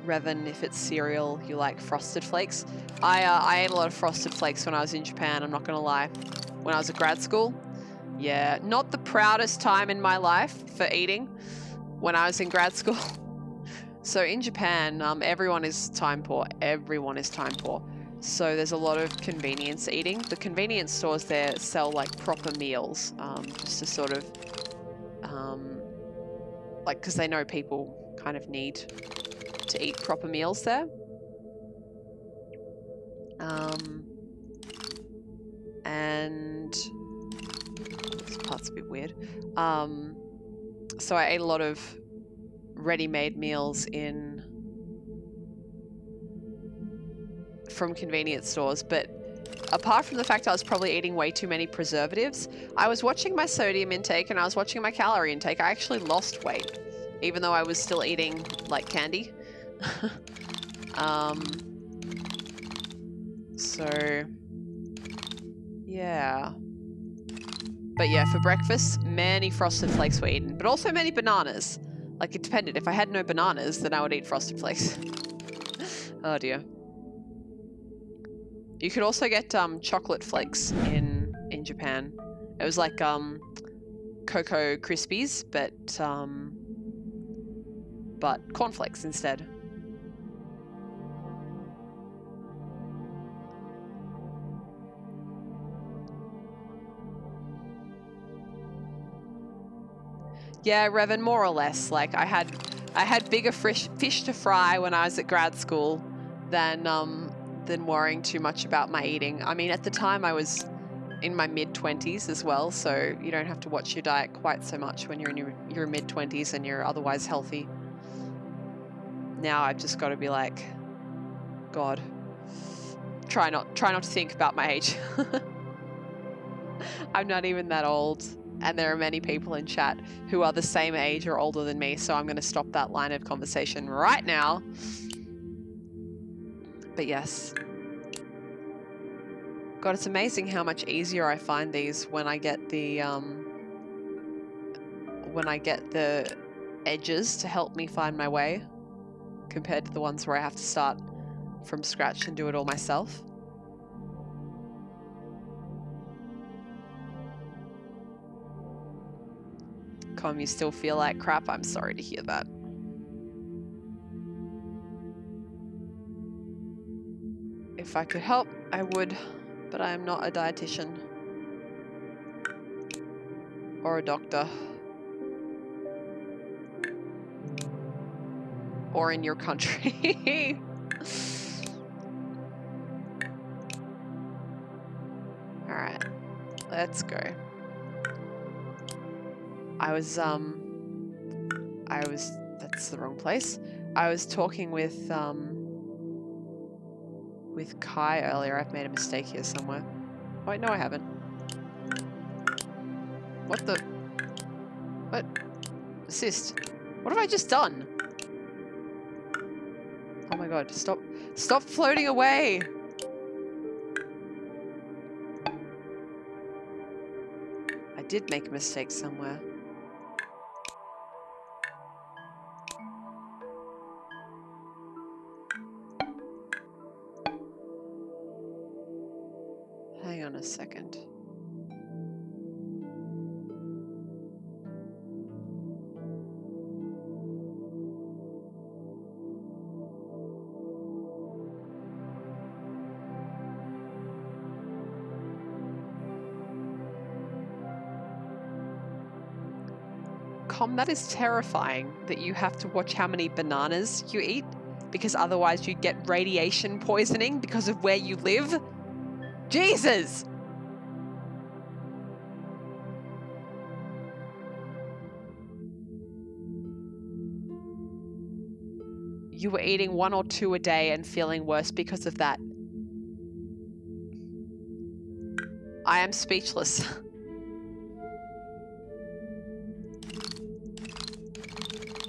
Revan, if it's cereal, you like Frosted Flakes. I ate a lot of Frosted Flakes when I was in Japan, I'm not gonna lie. When I was at grad school. Yeah, not the proudest time in my life for eating when I was in grad school. So in Japan, everyone is time poor. Everyone is time poor. So there's a lot of convenience eating. The convenience stores there sell like proper meals, just to sort of, like, because they know people kind of need to eat proper meals there. And this part's a bit weird. So I ate a lot of ready-made meals from convenience stores, but apart from the fact I was probably eating way too many preservatives, I was watching my sodium intake and I was watching my calorie intake. I actually lost weight, even though I was still eating like candy. So yeah. But yeah, for breakfast, many Frosted Flakes were eaten, but also many bananas. Like, it depended. If I had no bananas, then I would eat Frosted Flakes. Oh dear. You could also get chocolate flakes in Japan. It was like Cocoa Krispies, but cornflakes instead. Yeah, Revan, more or less. Like, I had bigger fish to fry when I was at grad school than worrying too much about my eating. I mean, at the time I was in my mid-20s as well, so you don't have to watch your diet quite so much when you're in your mid-20s and you're otherwise healthy. Now I've just got to be like, God, try not to think about my age. I'm not even that old, and there are many people in chat who are the same age or older than me, so I'm going to stop that line of conversation right now. But yes. God, it's amazing how much easier I find these when I get the edges to help me find my way, compared to the ones where I have to start from scratch and do it all myself. You still feel like crap? I'm sorry to hear that. If I could help, I would, but I am not a dietitian or a doctor or in your country. All right, let's go. That's the wrong place. I was talking with Kai earlier. I've made a mistake here somewhere. Oh, wait, no, I haven't. What? Assist. What have I just done? Oh my God, stop floating away. I did make a mistake somewhere. Hang on a second. That is terrifying that you have to watch how many bananas you eat because otherwise you get radiation poisoning because of where you live. Jesus! You were eating 1 or 2 a day and feeling worse because of that. I am speechless.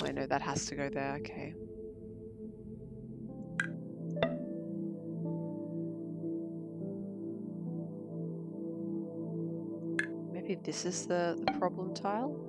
Oh, I know that has to go there, okay. Maybe this is the problem tile?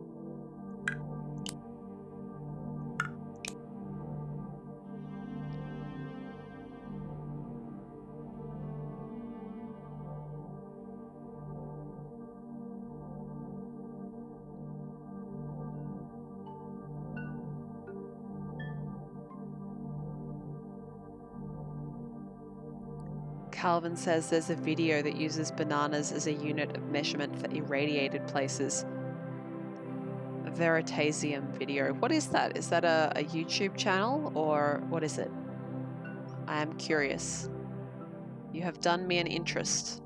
Calvin says there's a video that uses bananas as a unit of measurement for irradiated places. A Veritasium video. What is that? Is that a YouTube channel or what is it? I am curious. You have done me an interest.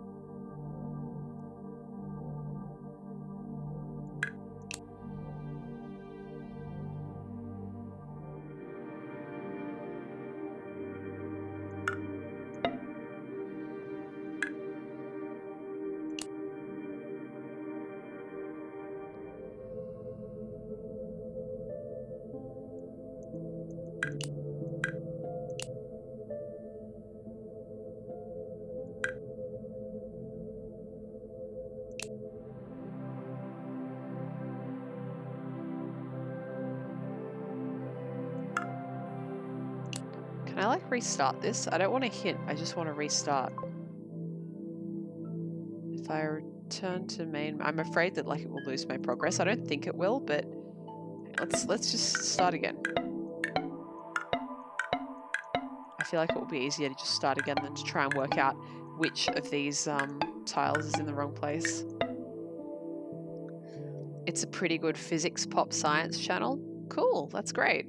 Can I like restart this? I don't want to hit, I just want to restart. If I return to main, I'm afraid that like it will lose my progress. I don't think it will, but let's just start again. I feel like it will be easier to just start again than to try and work out which of these tiles is in the wrong place. It's a pretty good physics pop science channel. Cool, that's great.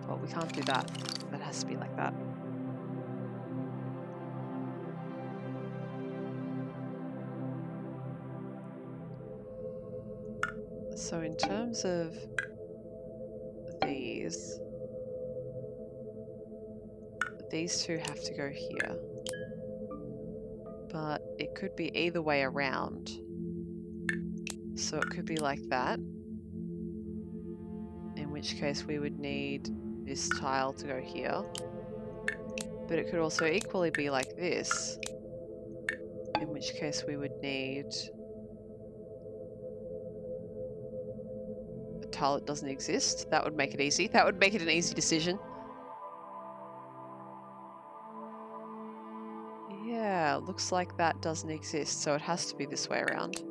Well, we can't do that. That has to be like that. So in terms of these two have to go here. But it could be either way around. So it could be like that. In which case we would need this tile to go here. But it could also equally be like this. In which case we would need a tile that doesn't exist. That would make it easy. That would make it an easy decision. Yeah, looks like that doesn't exist, so it has to be this way around.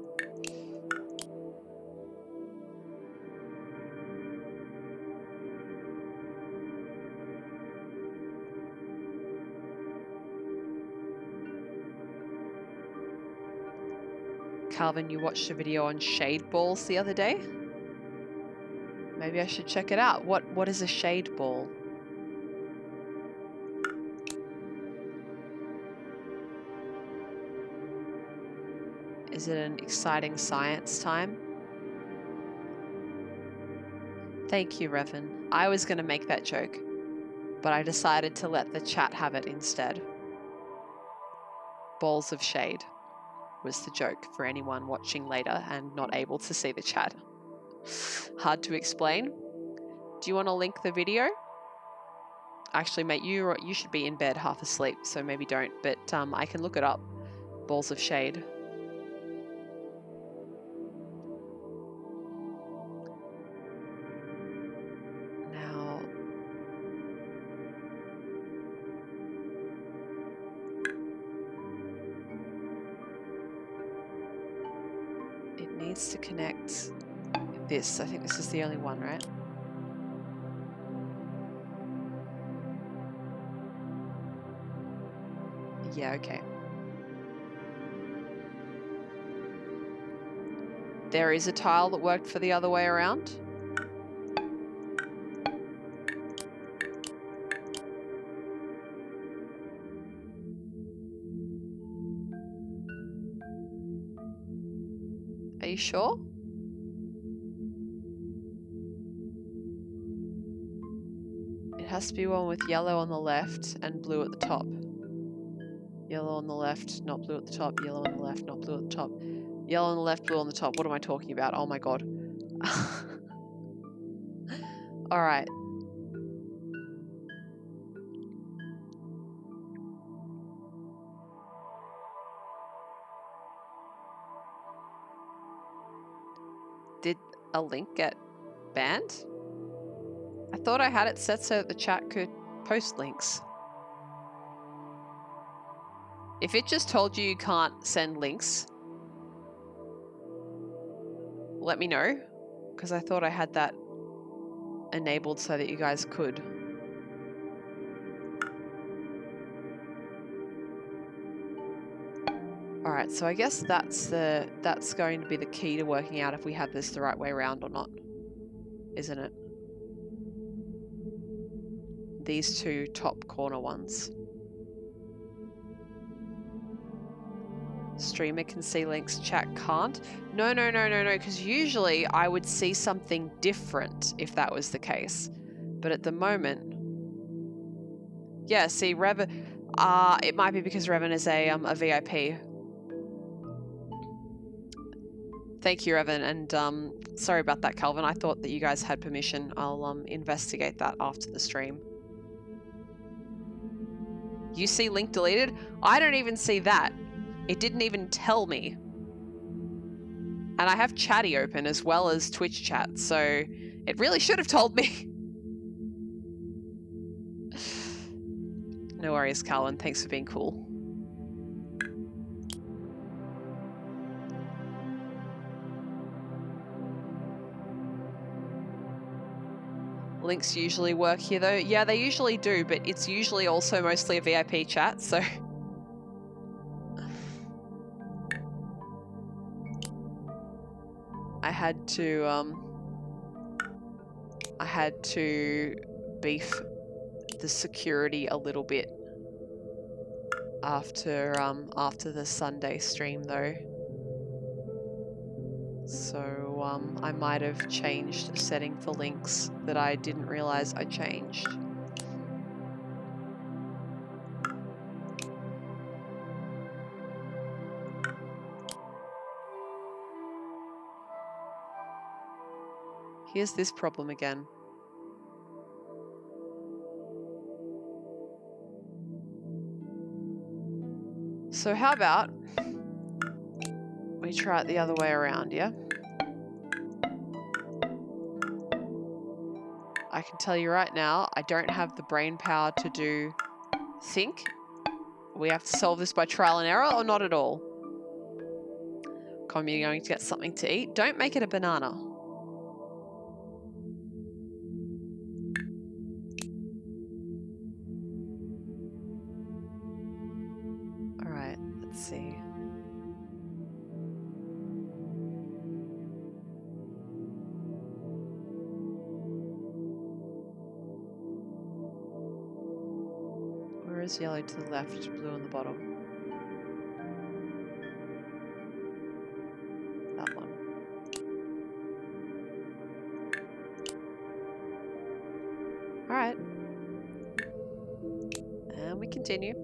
Calvin, you watched a video on shade balls the other day? Maybe I should check it out. What is a shade ball? Is it an exciting science time? Thank you, Revan. I was going to make that joke, but I decided to let the chat have it instead. Balls of shade was the joke for anyone watching later and not able to see the chat. Hard to explain. Do you want to link the video? Actually, mate, you should be in bed half asleep, so maybe don't, but I can look it up. Balls of shade. Now, it needs to connect. this. I think this is the only one, right? Yeah, okay. There is a tile that worked for the other way around. Are you sure? It has to be one with yellow on the left and blue at the top. Yellow on the left, not blue at the top. Yellow on the left, not blue at the top. Yellow on the left, blue on the top. What am I talking about? Oh my god. Alright. Did a link get banned? I thought I had it set so that the chat could post links. If it just told you can't send links, let me know, because I thought I had that enabled so that you guys could. All right, so I guess that's going to be the key to working out if we have this the right way around or not, isn't it? These two top corner ones. Streamer can see links, chat can't. No, because usually I would see something different if that was the case. But at the moment, yeah, see, Revan, it might be because Revan is a VIP. Thank you, Revan, and sorry about that, Calvin. I thought that you guys had permission. I'll investigate that after the stream. You see link deleted? I don't even see that. It didn't even tell me. And I have Chatty open as well as Twitch chat, so it really should have told me. No worries, Calvin. Thanks for being cool. Links usually work here though. Yeah, they usually do, but it's usually also mostly a VIP chat, so... I had to beef the security a little bit after the Sunday stream though. So I might have changed a setting for links that I didn't realize I changed. Here's this problem again. So how about we try it the other way around, yeah? I can tell you right now, I don't have the brain power to think. We have to solve this by trial and error or not at all? Come, you're going to get something to eat. Don't make it a banana. All right, let's see. Where is yellow to the left, blue on the bottom? That one. All right. And we continue.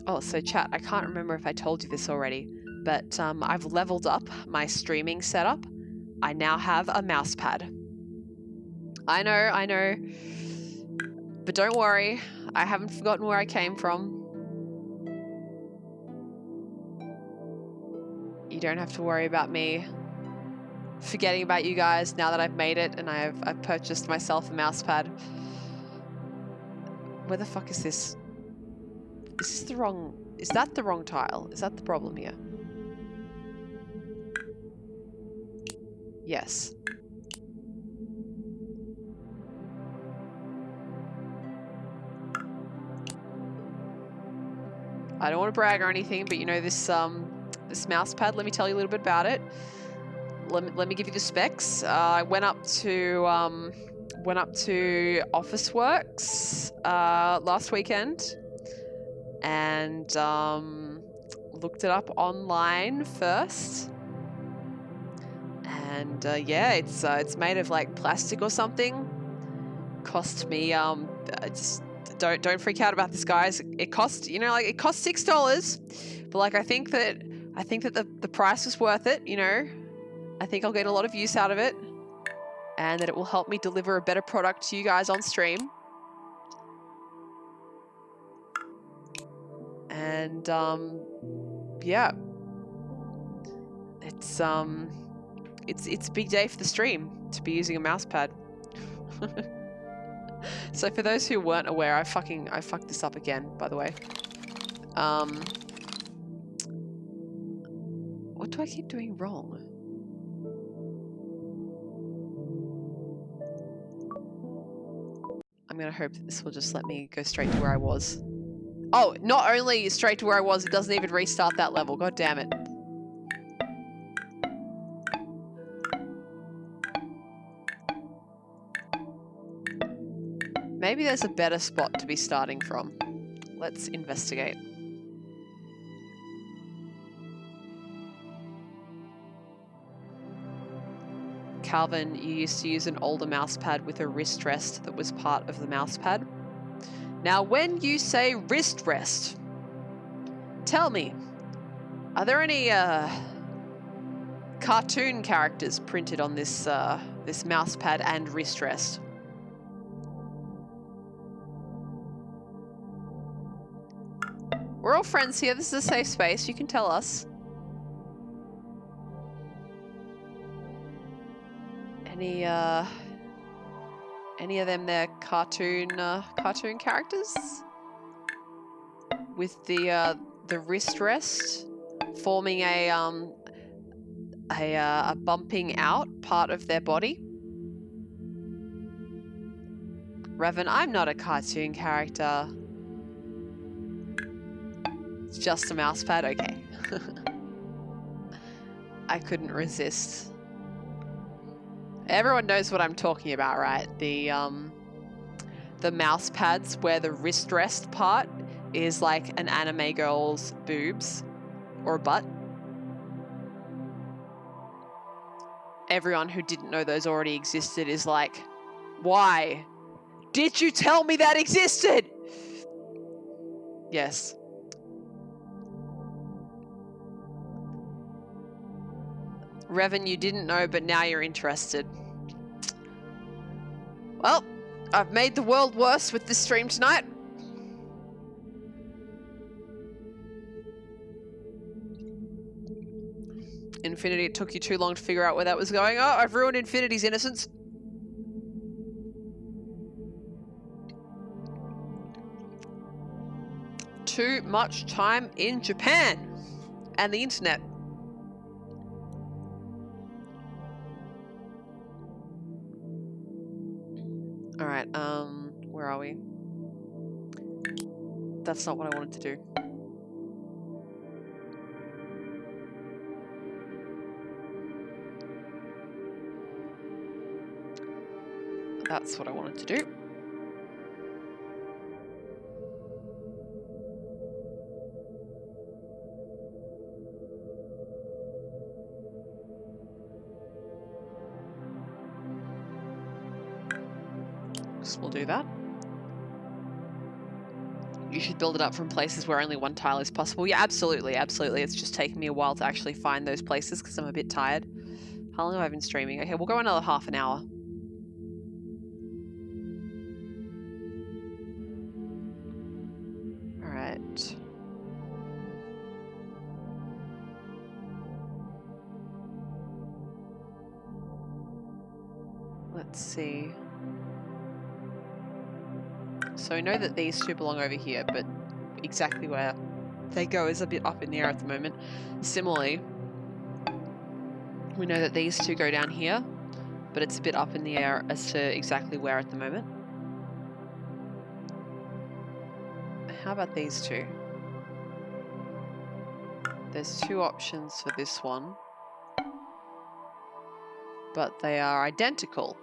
Oh, so chat, I can't remember if I told you this already, but I've leveled up my streaming setup. I now have a mouse pad. I know. But don't worry, I haven't forgotten where I came from. You don't have to worry about me forgetting about you guys now that I've made it and I've purchased myself a mouse pad. Where the fuck is this Is this the wrong... Is that the wrong tile? Is that the problem here? Yes. I don't want to brag or anything, but you know this this mouse pad, let me tell you a little bit about it. Let me give you the specs. I went up to Officeworks last weekend and looked it up online first. And yeah, it's made of like plastic or something. Cost me just don't freak out about this, guys. It cost, you know, like it cost $6, but like I think that the price was worth it. You know, I think I'll get a lot of use out of it, and that it will help me deliver a better product to you guys on stream. And yeah, it's a big day for the stream to be using a mouse pad. So for those who weren't aware, I fucked this up again, by the way. What do I keep doing wrong? I'm gonna hope that this will just let me go straight to where I was. Oh, not only straight to where I was, it doesn't even restart that level. God damn it. Maybe there's a better spot to be starting from. Let's investigate. Calvin, you used to use an older mouse pad with a wrist rest that was part of the mouse pad. Now, when you say wrist rest, tell me, are there any cartoon characters printed on this this mouse pad and wrist rest? We're all friends here. This is a safe space. You can tell us. Any of them they're cartoon characters with the wrist rest forming a bumping out part of their body? Revan, I'm not a cartoon character. It's just a mouse pad? Okay. I couldn't resist. Everyone knows what I'm talking about, right? The mouse pads where the wrist rest part is like an anime girl's boobs or a butt. Everyone who didn't know those already existed is like, why? Did you tell me that existed? Yes. Revan, you didn't know, but now you're interested. Well, I've made the world worse with this stream tonight. Infinity, it took you too long to figure out where that was going. Oh, I've ruined Infinity's innocence. Too much time in Japan and the internet. All right, where are we? That's not what I wanted to do. That's what I wanted to do. So we'll do that. You should build it up from places where only one tile is possible. Yeah, absolutely, absolutely. It's just taking me a while to actually find those places because I'm a bit tired. How long have I been streaming? Okay, we'll go another half an hour. All right. Let's see. So we know that these two belong over here, but exactly where they go is a bit up in the air at the moment. Similarly, we know that these two go down here, but it's a bit up in the air as to exactly where at the moment. How about these two? There's two options for this one, but they are identical.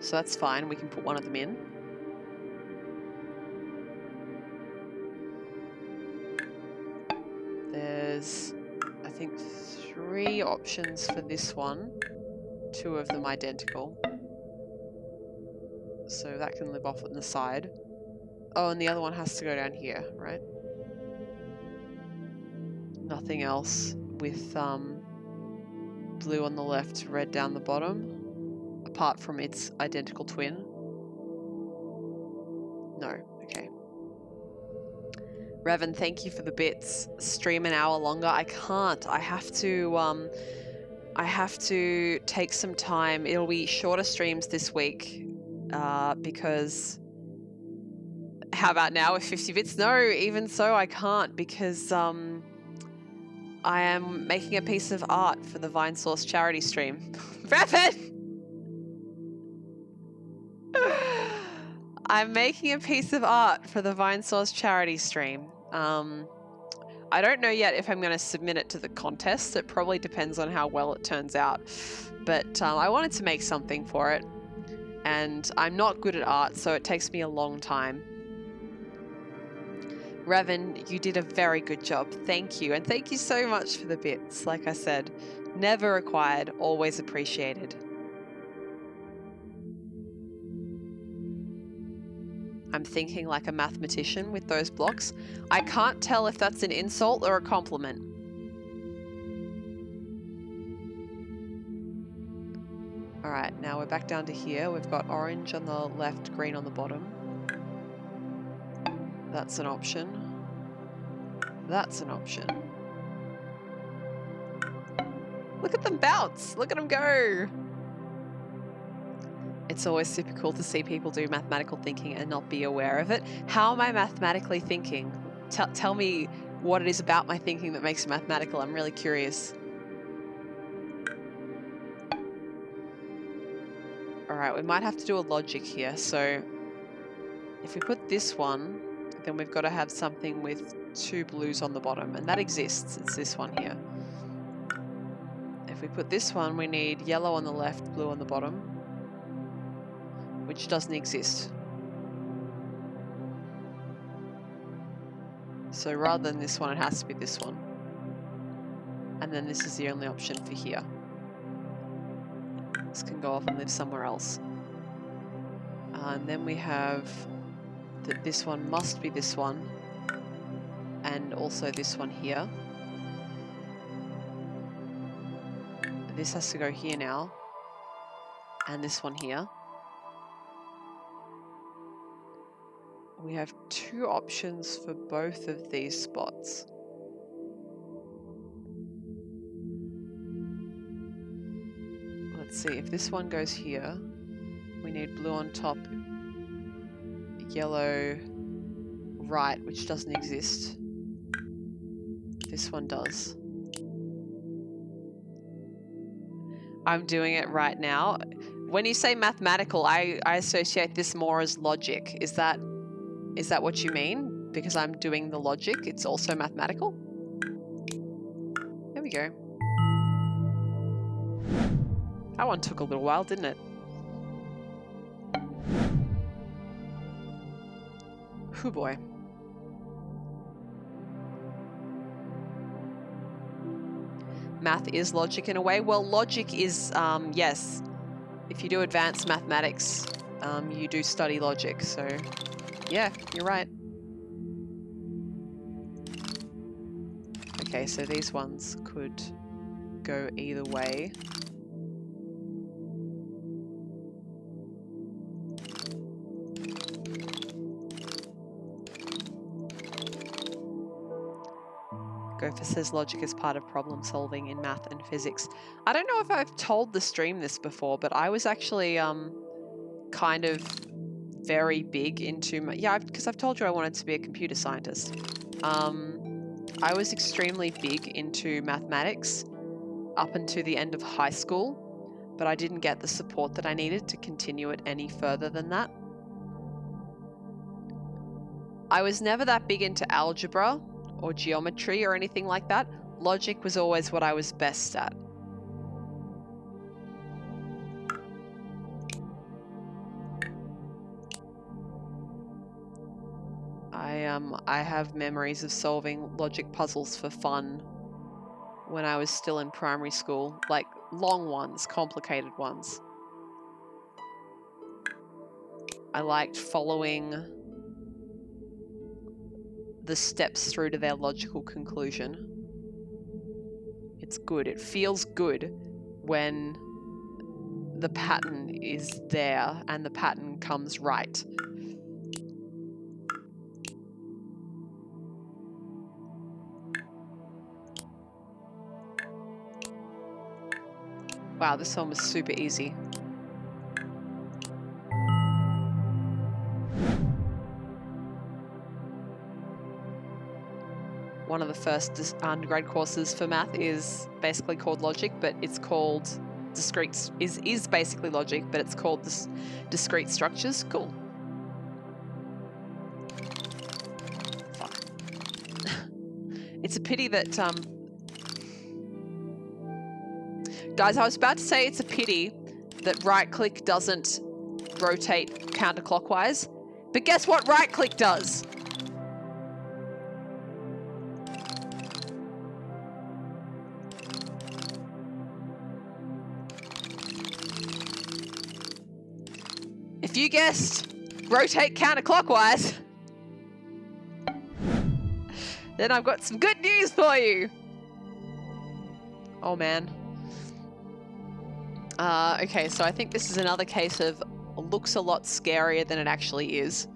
So that's fine, we can put one of them in. There's, I think, 3 options for this one. 2 of them identical. So that can live off on the side. Oh, and the other one has to go down here, right? Nothing else with blue on the left, red down the bottom, apart from its identical twin. No, okay. Revan, thank you for the bits. Stream an hour longer. I can't. I have to take some time. It'll be shorter streams this week because how about now with 50 bits? No, even so I can't because I am making a piece of art for the Vine Source charity stream. Revan! I'm making a piece of art for the Vine Source charity stream. I don't know yet if I'm going to submit it to the contest. It probably depends on how well it turns out. But I wanted to make something for it. And I'm not good at art, so it takes me a long time. Revan, you did a very good job. Thank you. And thank you so much for the bits. Like I said, never required, always appreciated. I'm thinking like a mathematician with those blocks. I can't tell if that's an insult or a compliment. All right, now we're back down to here. We've got orange on the left, green on the bottom. That's an option. That's an option. Look at them bounce. Look at them go. It's always super cool to see people do mathematical thinking and not be aware of it. How am I mathematically thinking? Tell me what it is about my thinking that makes it mathematical. I'm really curious. All right, we might have to do a logic here. So if we put this one, then we've got to have something with 2 blues on the bottom, and that exists. It's this one here. If we put this one, we need yellow on the left, blue on the bottom, which doesn't exist. So rather than this one, it has to be this one. And then this is the only option for here. This can go off and live somewhere else. And then we have that this one must be this one, and also this one here. This has to go here now, and this one here. We have 2 options for both of these spots. Let's see, if this one goes here, we need blue on top, yellow right, which doesn't exist. This one does. I'm doing it right now. When you say mathematical, I associate this more as logic. Is that what you mean? Because I'm doing the logic, it's also mathematical? There we go. That one took a little while, didn't it? Hoo boy. Math is logic in a way. Well, logic is, yes. If you do advanced mathematics, you do study logic. So, yeah, you're right. Okay, so these ones could go either way. Gopher says logic is part of problem solving in math and physics. I don't know if I've told the stream this before, but I was actually kind of very big into because I've told you I wanted to be a computer scientist. I was extremely big into mathematics up until the end of high school, but I didn't get the support that I needed to continue it any further than that. I was never that big into algebra or geometry or anything like that. Logic was always what I was best at. I have memories of solving logic puzzles for fun when I was still in primary school, like long ones, complicated ones. I liked following the steps through to their logical conclusion. It's good. It feels good when the pattern is there and the pattern comes right. Wow, this one was super easy. One of the first undergrad courses for math is basically called logic, but it's called discrete, is basically logic, but it's called discrete structures. Cool. Fuck. It's a pity that, guys, I was about to say it's a pity that right click doesn't rotate counterclockwise, but guess what right click does? If you guessed rotate counterclockwise, then I've got some good news for you. Oh man. Okay, so I think this is another case of looks a lot scarier than it actually is,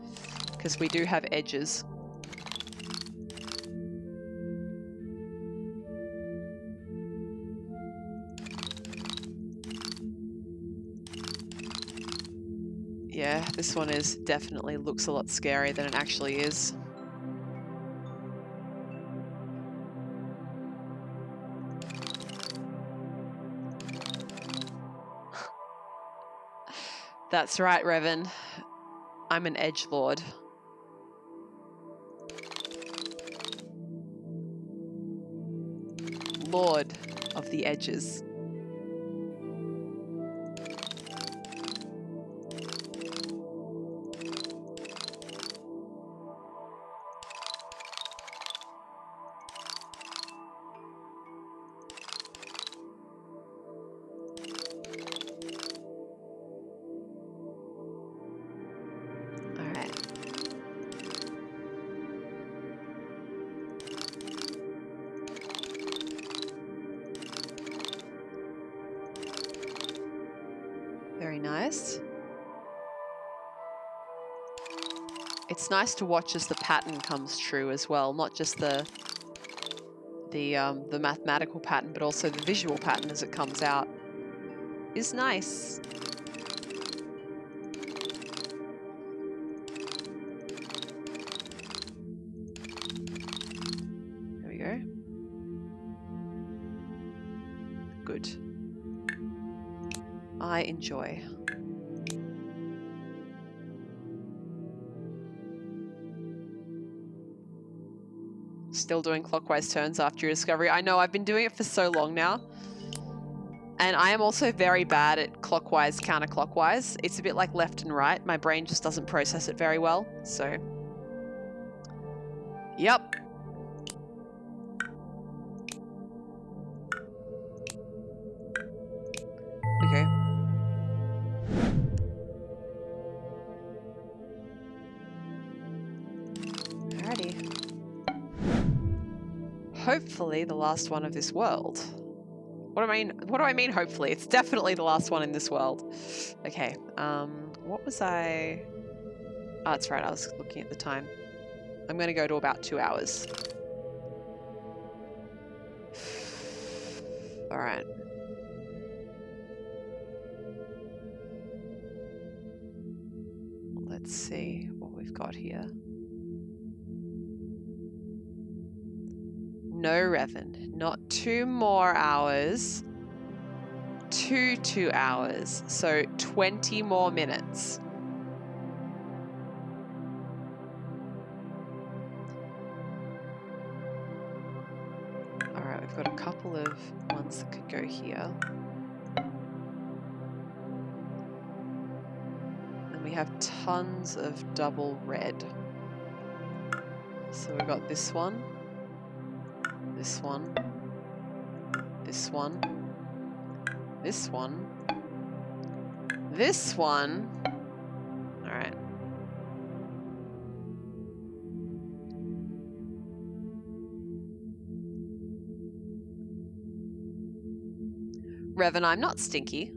because we do have edges. Yeah, this one is definitely looks a lot scarier than it actually is. That's right, Revan. I'm an edgelord. Lord of the edges. Very nice. It's nice to watch as the pattern comes true as well, not just the mathematical pattern, but also the visual pattern as it comes out. Is nice. There we go. Good. I enjoy. Still doing clockwise turns after your discovery. I know, I've been doing it for so long now. And I am also very bad at clockwise, counterclockwise. It's a bit like left and right. My brain just doesn't process it very well, so. Yep. Okay. Alrighty. Hopefully the last one of this world. What do I mean hopefully? It's definitely the last one in this world. Okay, what was I... Oh, that's right, I was looking at the time. I'm gonna go to about 2 hours. Alright. Let's see. see what we've got here. No, Revan, not 2 more hours. 2 hours, so 20 more minutes. All right, we've got a couple of ones that could go here. And we have tons of double red. So we've got this one, this one, this one, this one, this one. All right. Revan, I'm not stinky.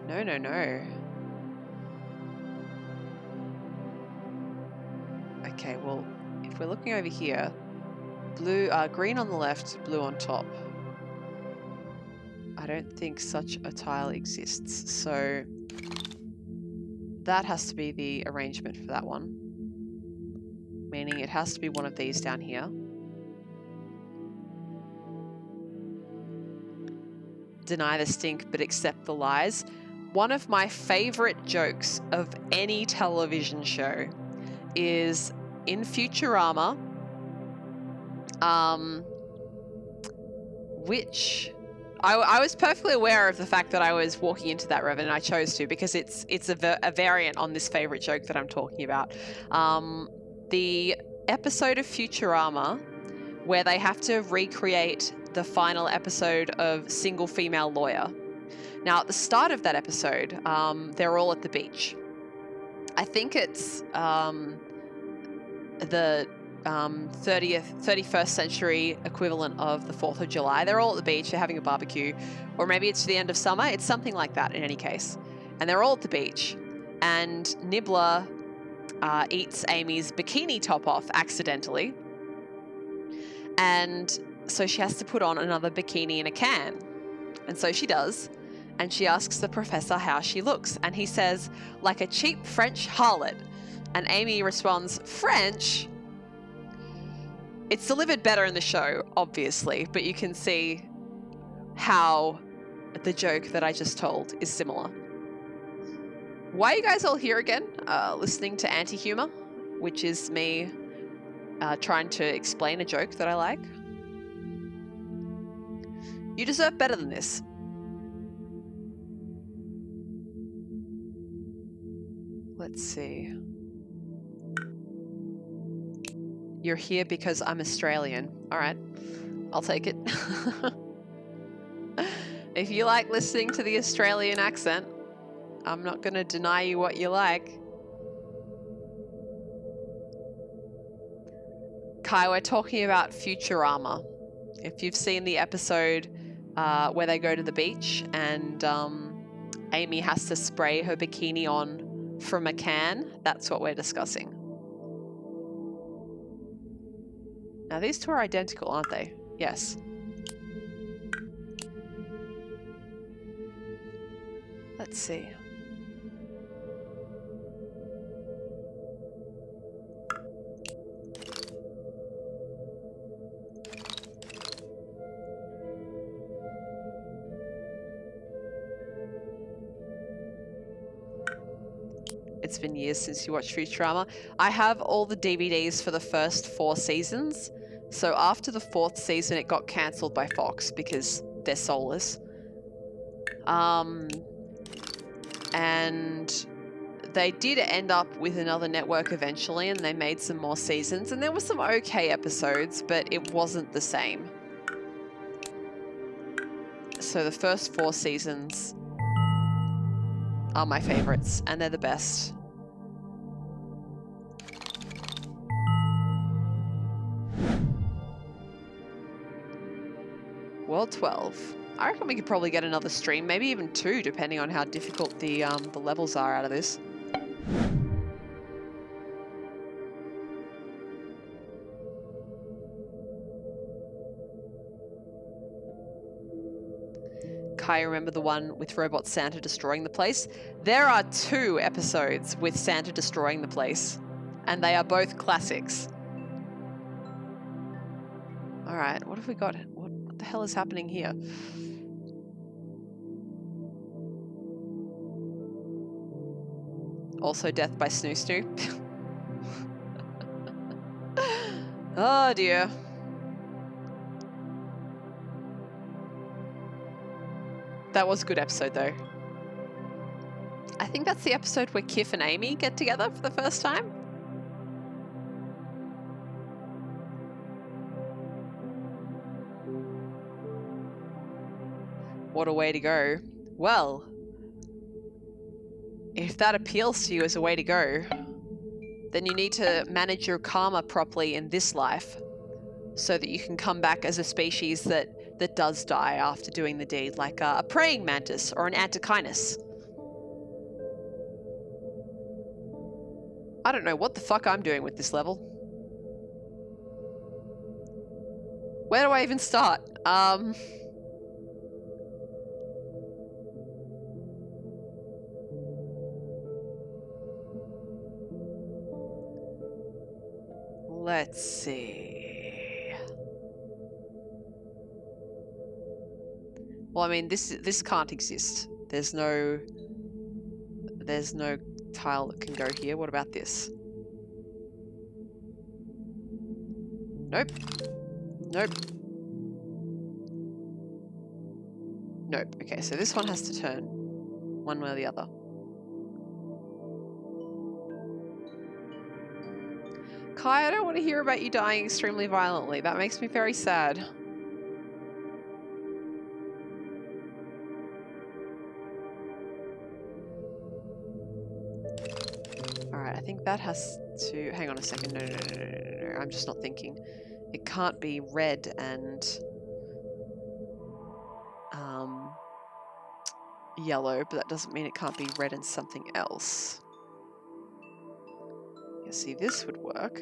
No, no, no. Okay, well, if we're looking over here, blue, green on the left, blue on top. I don't think such a tile exists, so that has to be the arrangement for that one. Meaning it has to be one of these down here. Deny the stink, but accept the lies. One of my favorite jokes of any television show is in Futurama, which I was perfectly aware of the fact that I was walking into that, Revan, and I chose to because it's a variant on this favorite joke that I'm talking about. The episode of Futurama where they have to recreate the final episode of Single Female Lawyer. Now, at the start of that episode, they're all at the beach. I think it's the 31st century equivalent of the 4th of July. They're all at the beach, they're having a barbecue, or maybe it's the end of summer. It's something like that in any case. And they're all at the beach, and Nibbler eats Amy's bikini top off accidentally. And so she has to put on another bikini in a can. And so she does. And she asks the professor how she looks. And he says, like a cheap French harlot. And Amy responds, French? It's delivered better in the show, obviously, but you can see how the joke that I just told is similar. Why are you guys all here again? Listening to anti-humor, which is me trying to explain a joke that I like. You deserve better than this. Let's see. You're here because I'm Australian. All right, I'll take it. If you like listening to the Australian accent, I'm not going to deny you what you like. Kai, we're talking about Futurama. If you've seen the episode where they go to the beach and Amy has to spray her bikini on from a can, that's what we're discussing. Now, these two are identical, aren't they? Yes. Let's see. It's been years since you watched Futurama. I have all the DVDs for the first 4 seasons. So after the 4th season, it got cancelled by Fox because they're soulless. And they did end up with another network eventually, and they made some more seasons. And there were some okay episodes, but it wasn't the same. So the first 4 seasons are my favorites, and they're the best. World 12. I reckon we could probably get another stream, maybe even 2, depending on how difficult the levels are out of this. Kai, remember the one with Robot Santa destroying the place? There are 2 episodes with Santa destroying the place, and they are both classics. All right, what have we got? What the hell is happening here? Also death by Snoo Snoo. Oh dear. That was a good episode though. I think that's the episode where Kif and Amy get together for the first time. What a way to go. Well, if that appeals to you as a way to go, then you need to manage your karma properly in this life so that you can come back as a species that does die after doing the deed, like a praying mantis or an antechinus. I don't know what the fuck I'm doing with this level. Where do I even start? Let's see. Well, I mean, this can't exist. There's no tile that can go here. What about this? Nope. Nope. Nope. Okay, so this one has to turn one way or the other. Kai, I don't want to hear about you dying extremely violently. That makes me very sad. Alright, I think that has to... Hang on a second. No. I'm just not thinking. It can't be red and... yellow, but that doesn't mean it can't be red and something else. You see, this would work.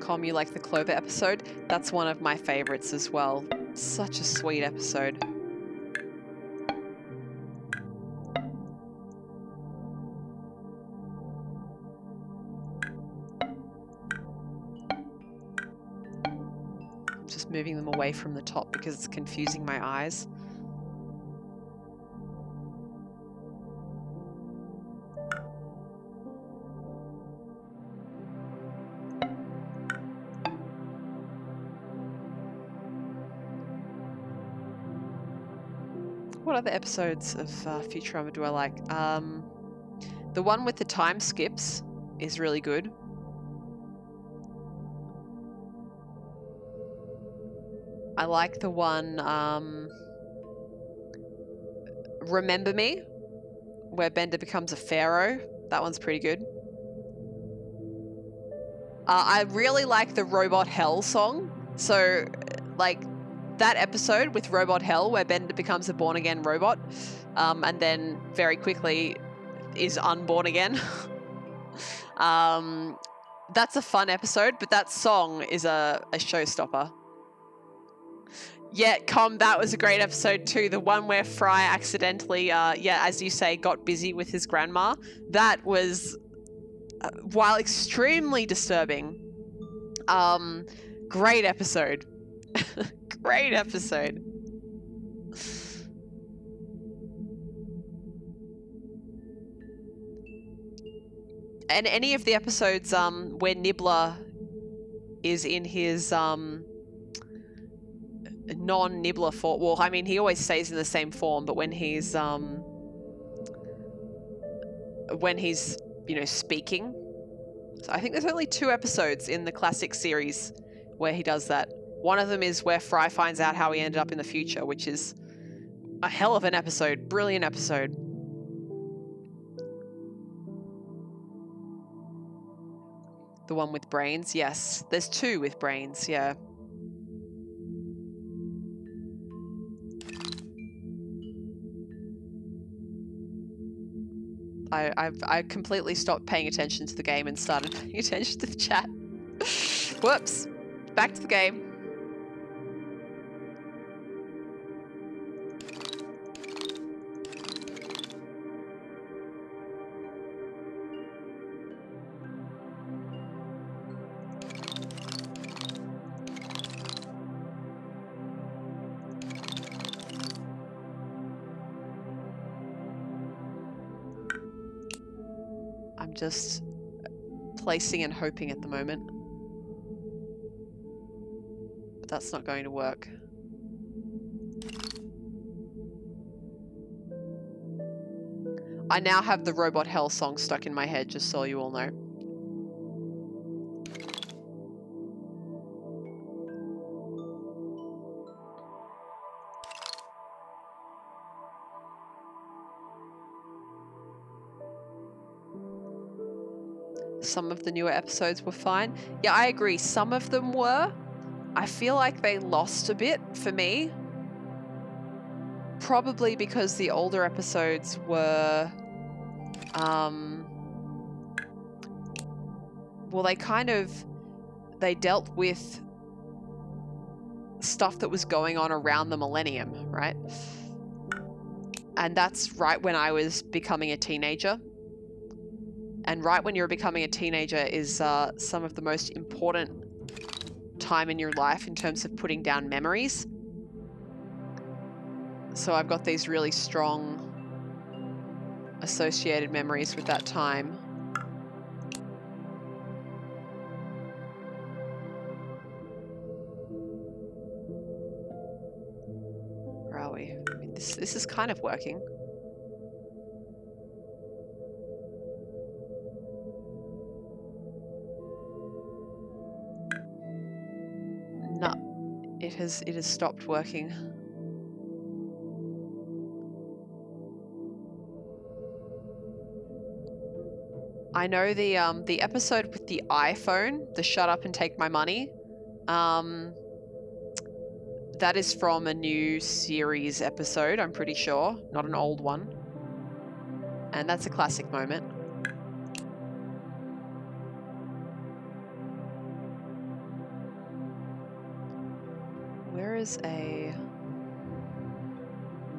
Com, you like the Clover episode? That's one of my favorites as well. Such a sweet episode. Just moving them away from the top because it's confusing my eyes. What other episodes of Futurama do I like? The one with the time skips is really good. I like the one, Remember Me, where Bender becomes a pharaoh. That one's pretty good. I really like the Robot Hell song. So, like, that episode with Robot Hell where Bender becomes a born-again robot and then very quickly is unborn again. That's a fun episode, but that song is a showstopper. Yeah, Com, that was a great episode too. The one where Fry accidentally, as you say, got busy with his grandma. That was, while extremely disturbing, great episode. Great episode. And any of the episodes where Nibbler is in his non-Nibbler form. Well, I mean, he always stays in the same form, but when he's speaking. So I think there's only 2 episodes in the classic series where he does that. One of them is where Fry finds out how he ended up in the future, which is a hell of an episode. Brilliant episode. The one with brains, yes. There's 2 with brains, yeah. I completely stopped paying attention to the game and started paying attention to the chat. Whoops. Back to the game. just placing and hoping at the moment. But that's not going to work. I now have the Robot Hell song stuck in my head, just so you all know. Some of the newer episodes were fine. Yeah, I agree. Some of them were. I feel like they lost a bit for me. Probably because the older episodes were, well, they dealt with stuff that was going on around the millennium, right? And that's right when I was becoming a teenager. And right when you're becoming a teenager is some of the most important time in your life in terms of putting down memories. So I've got these really strong associated memories with that time. Where are we? I mean, this is kind of working. No, it has stopped working. I know the episode with the iPhone, the shut up and take my money, that is from a new series episode, I'm pretty sure, not an old one. And that's a classic moment. Where is a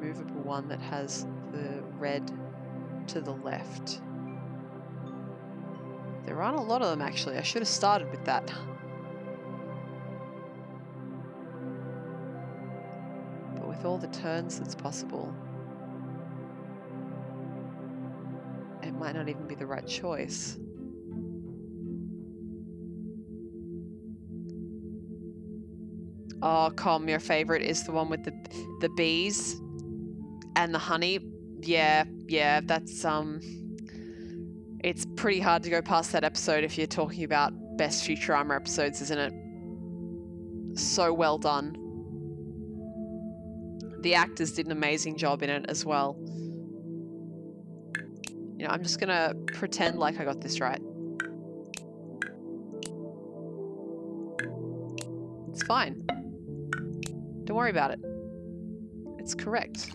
movable one that has the red to the left? There aren't a lot of them, actually. I should have started with that. But with all the turns that's possible, it might not even be the right choice. Oh, Com, your favorite is the one with the bees and the honey. Yeah, that's it's pretty hard to go past that episode if you're talking about best Futurama episodes, isn't it? So well done. The actors did an amazing job in it as well. You know, I'm just gonna pretend like I got this right. It's fine. Don't worry about it. It's correct.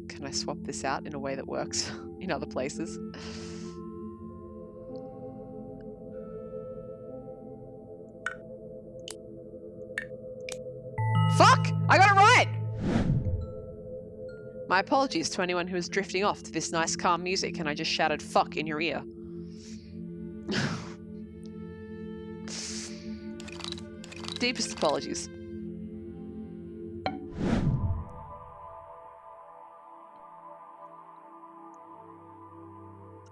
Can I swap this out in a way that works in other places? Fuck! I got it right! My apologies to anyone who is drifting off to this nice calm music and I just shouted fuck in your ear. Deepest apologies.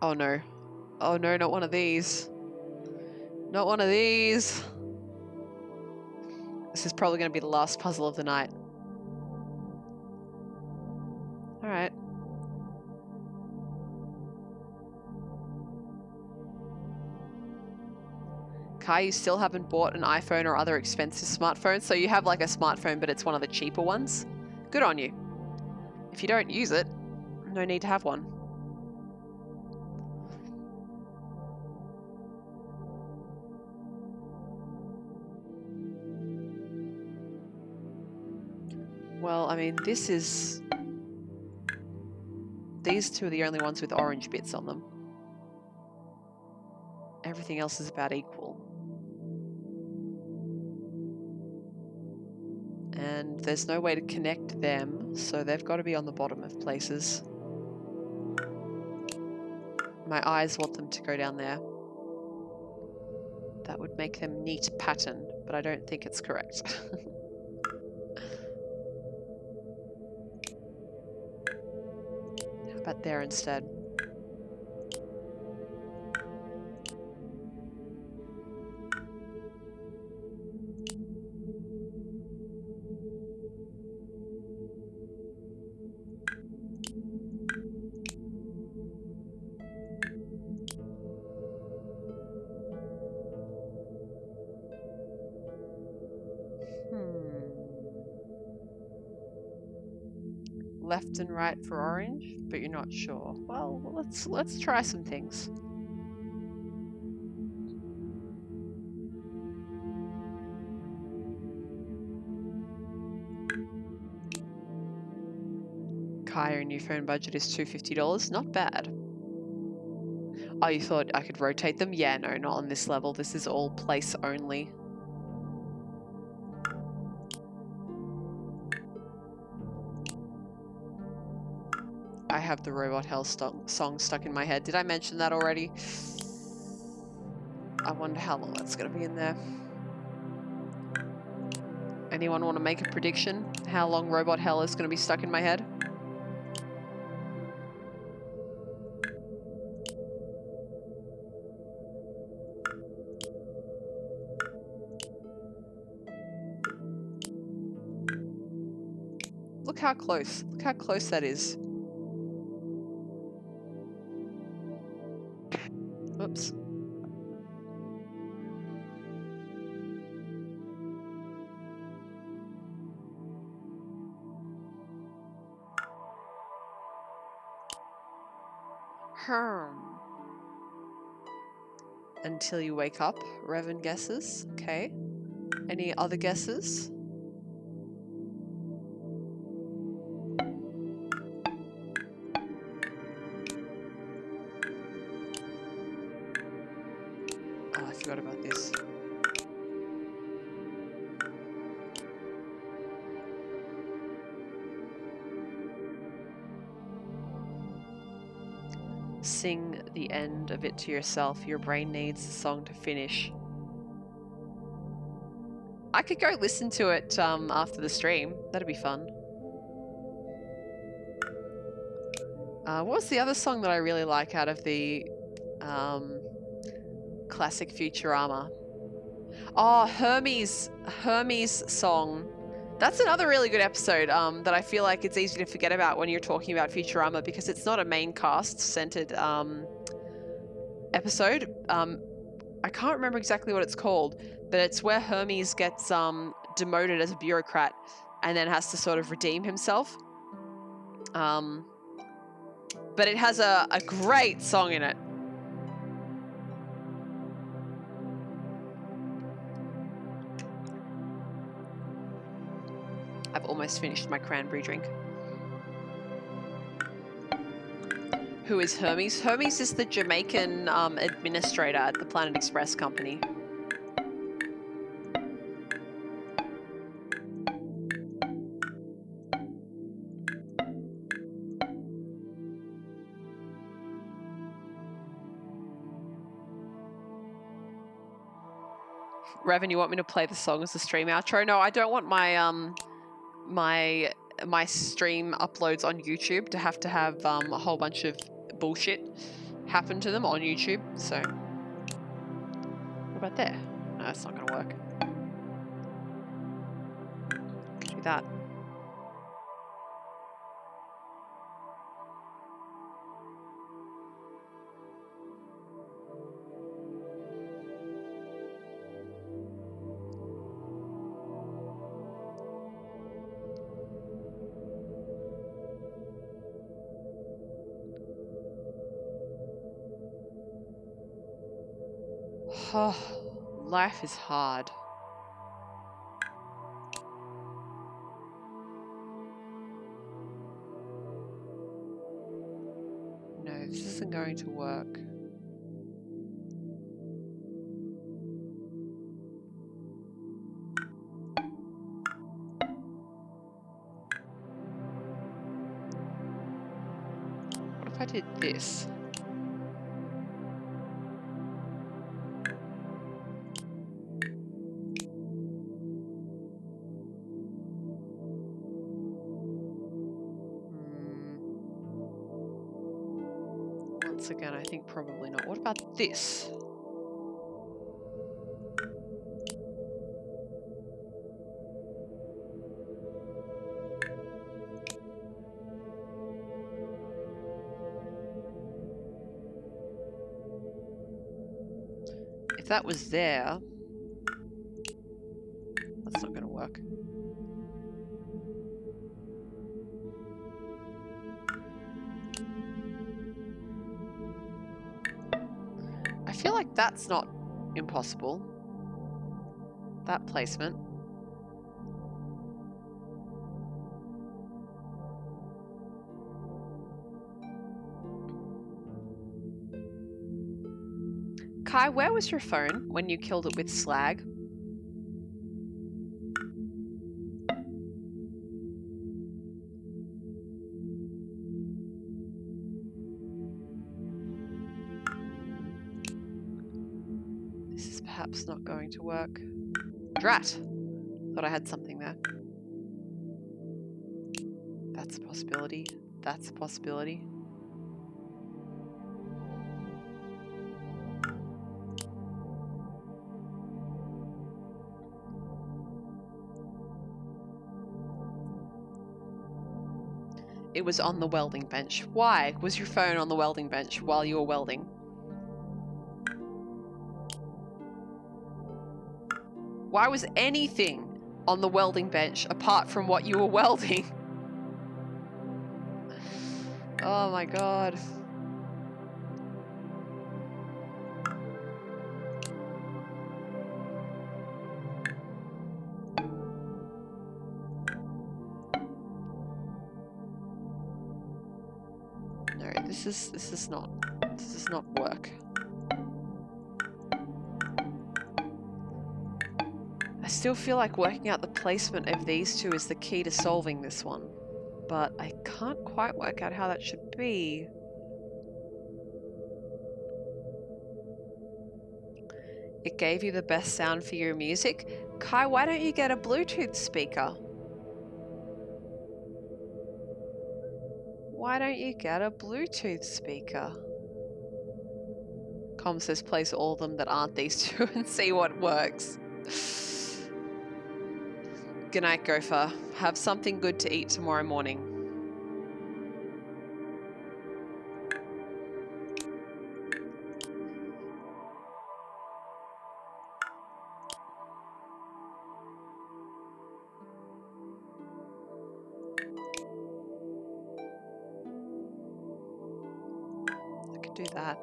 Oh no. Oh no, not one of these. Not one of these. This is probably going to be the last puzzle of the night. Alright. Kai, you still haven't bought an iPhone or other expensive smartphone, so you have like a smartphone, but it's one of the cheaper ones. Good on you. If you don't use it, no need to have one. Well, I mean, these two are the only ones with orange bits on them. Everything else is about equal. And there's no way to connect them, so they've got to be on the bottom of places. My eyes want them to go down there. That would make them neat pattern, but I don't think it's correct. about there instead? Left and right for orange, but you're not sure. Well, let's try some things. Kai, your new phone budget is $250. Not bad. Oh, you thought I could rotate them? Yeah, no, not on this level. This is all place only. I have the Robot Hell song stuck in my head. Did I mention that already? I wonder how long that's going to be in there. Anyone want to make a prediction? How long Robot Hell is going to be stuck in my head? Look how close. Look how close that is. Oops. Until you wake up. Revan guesses. Okay. Any other guesses? Oh, I forgot about this. Sing the end of it to yourself. Your brain needs the song to finish. I could go listen to it after the stream. That'd be fun. What was the other song that I really like out of the classic Futurama? Oh, Hermes song. That's another really good episode that I feel like it's easy to forget about when you're talking about Futurama because it's not a main cast-centered episode. I can't remember exactly what it's called, but it's where Hermes gets demoted as a bureaucrat and then has to sort of redeem himself. But it has a great song in it. I've almost finished my cranberry drink. Who is Hermes? Hermes is the Jamaican administrator at the Planet Express company. Revan, you want me to play the song as the stream outro? No, I don't want my my stream uploads on YouTube to have a whole bunch of bullshit happen to them on YouTube. So, what about there? No, that's not gonna work. Do that. Oh, life is hard. No, this isn't going to work. What if I did this? once again, I think probably not. What about this? If that was there, that's not going to work. I feel like that's not impossible. That placement. Kai, where was your phone when you killed it with slag? This is perhaps not going to work. Drat! Thought I had something there. That's a possibility. That's a possibility. It was on the welding bench. Why was your phone on the welding bench while you were welding? Why was anything on the welding bench apart from what you were welding? Oh my god. No, this does not work. I still feel like working out the placement of these two is the key to solving this one, but I can't quite work out how that should be. It gave you the best sound for your music? Kai, why don't you get a Bluetooth speaker? Why don't you get a Bluetooth speaker? Com says place all of them that aren't these two and see what works. Good night, Gopher. Have something good to eat tomorrow morning. I could do that.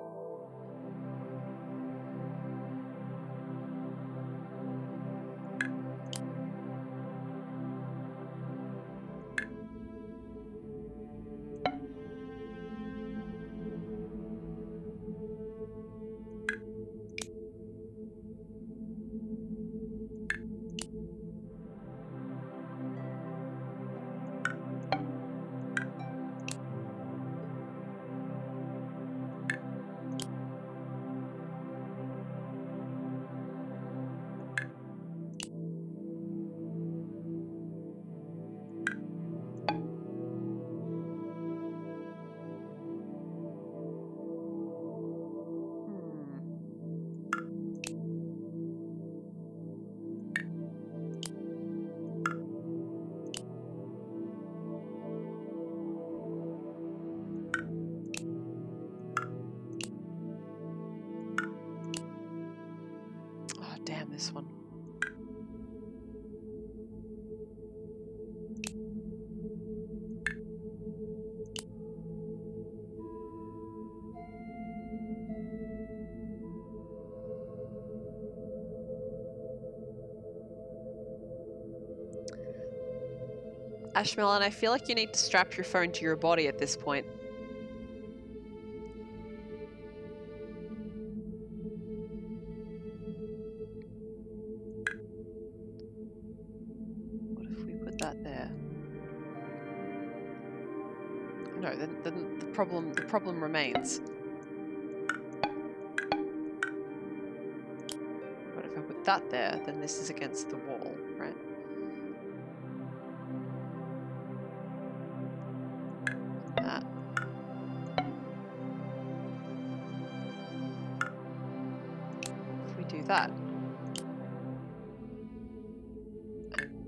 Oh, damn this one. Ashmelon, I feel like you need to strap your phone to your body at this point. What if we put that there? No, then the problem remains. But if I put that there, then this is against the wall, right? That. that?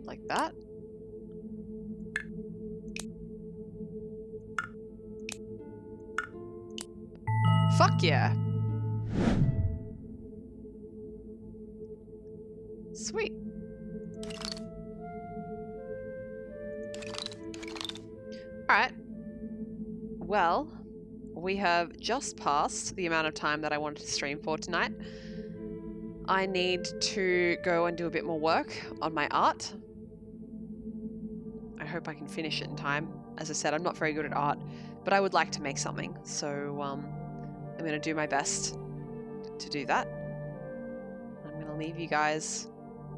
Like that? Fuck yeah. Sweet. Alright. Well, we have just passed the amount of time that I wanted to stream for tonight. I need to go and do a bit more work on my art. I hope I can finish it in time. As I said, I'm not very good at art, but I would like to make something. So I'm going to do my best to do that. I'm going to leave you guys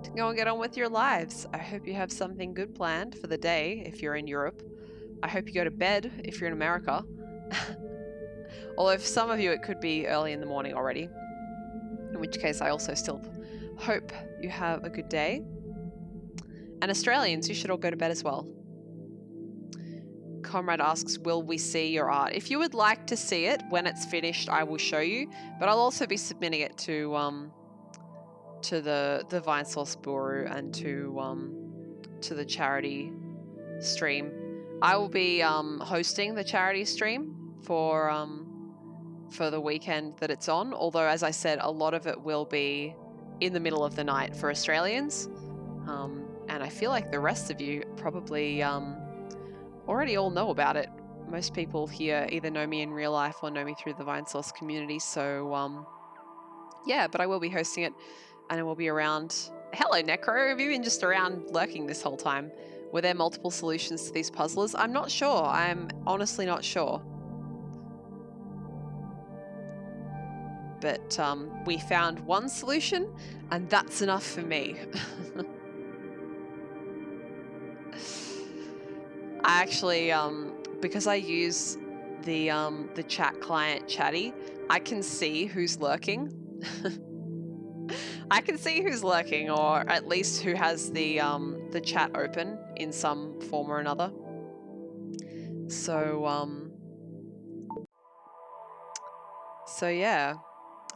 to go and get on with your lives. I hope you have something good planned for the day if you're in Europe. I hope you go to bed if you're in America. Although for some of you it could be early in the morning already. In which case I also still hope you have a good day. And Australians, you should all go to bed as well. Comrade asks, will we see your art? If you would like to see it when it's finished, I will show you. But I'll also be submitting it to the Vine Source Guru and to the charity stream. I will be hosting the charity stream for the weekend that it's on. Although, as I said, a lot of it will be in the middle of the night for Australians. And I feel like the rest of you probably already all know about it. Most people here either know me in real life or know me through the Vine Source community. So, yeah, but I will be hosting it and I will be around. Hello, Necro. Have you been just around lurking this whole time? Were there multiple solutions to these puzzlers? I'm not sure. I'm honestly not sure. But we found one solution and that's enough for me. I actually, because I use the chat client Chatty, I can see who's lurking. I can see who's lurking, or at least who has the chat open in some form or another. So so yeah,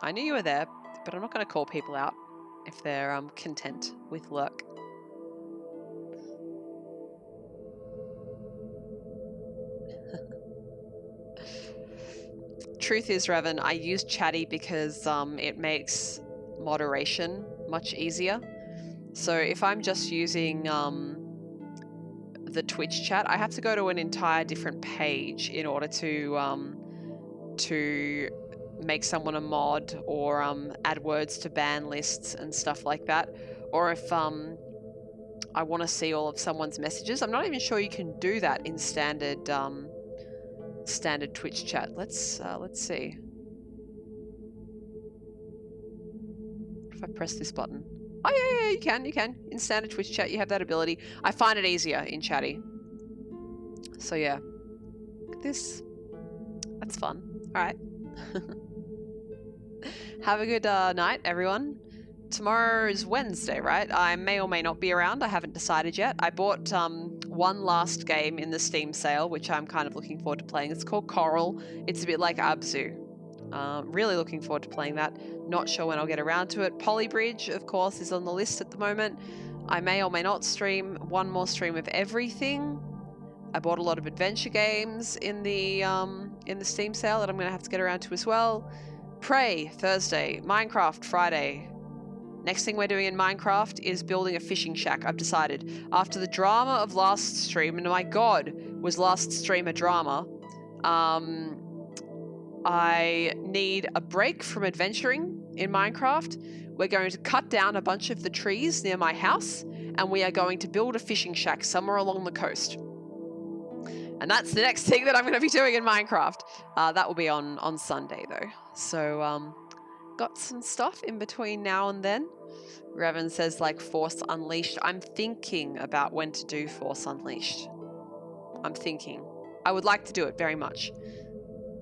I knew you were there, but I'm not going to call people out if they're content with lurk. Truth is, Revan, I use Chatty because it makes moderation much easier. So if I'm just using the Twitch chat, I have to go to an entire different page in order to make someone a mod or add words to ban lists and stuff like that. Or if I want to see all of someone's messages, I'm not even sure you can do that in standard standard Twitch chat. Let's see. If I press this button. Oh yeah, you can. In standard Twitch chat, you have that ability. I find it easier in Chatty. So yeah. Look at this. That's fun. Alright. Have a good night, everyone. Tomorrow is Wednesday, right? I may or may not be around. I haven't decided yet. I bought one last game in the Steam sale, which I'm kind of looking forward to playing. It's called Coral. It's a bit like Abzu. Really looking forward to playing that. Not sure when I'll get around to it. Polybridge, of course, is on the list at the moment. I may or may not stream one more stream of everything. I bought a lot of adventure games in the Steam sale that I'm going to have to get around to as well. Prey, Thursday. Minecraft, Friday. Next thing we're doing in Minecraft is building a fishing shack, I've decided. After the drama of last stream, and my god, was last stream a drama, I need a break from adventuring in Minecraft. We're going to cut down a bunch of the trees near my house, and we are going to build a fishing shack somewhere along the coast. And that's the next thing that I'm going to be doing in Minecraft. That will be on Sunday, though. So, got some stuff in between now and then. Revan says, like, Force Unleashed. I'm thinking about when to do Force Unleashed. I'm thinking. I would like to do it very much.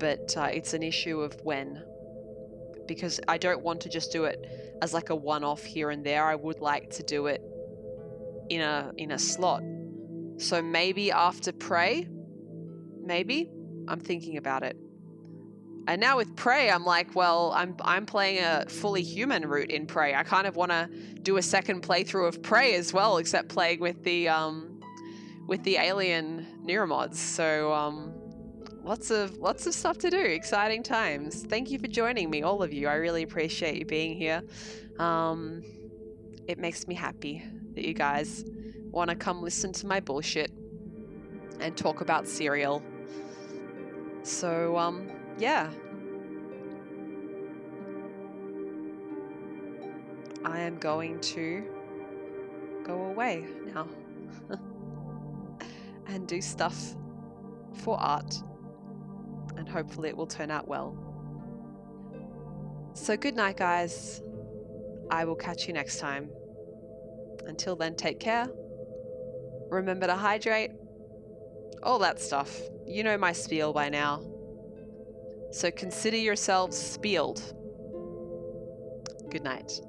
But it's an issue of when. Because I don't want to just do it as like a one-off here and there. I would like to do it in a slot. So maybe after Prey. Maybe. I'm thinking about it. And now with Prey, I'm like, well, I'm playing a fully human route in Prey. I kind of want to do a second playthrough of Prey as well, except playing with the alien neuromods. So lots of stuff to do. Exciting times. Thank you for joining me, all of you. I really appreciate you being here. It makes me happy that you guys want to come listen to my bullshit and talk about cereal. So yeah. I am going to go away now and do stuff for art, and hopefully it will turn out well. So good night, guys. I will catch you next time. Until then, take care. Remember to hydrate. All that stuff. You know my spiel by now. So consider yourselves spieled. Good night.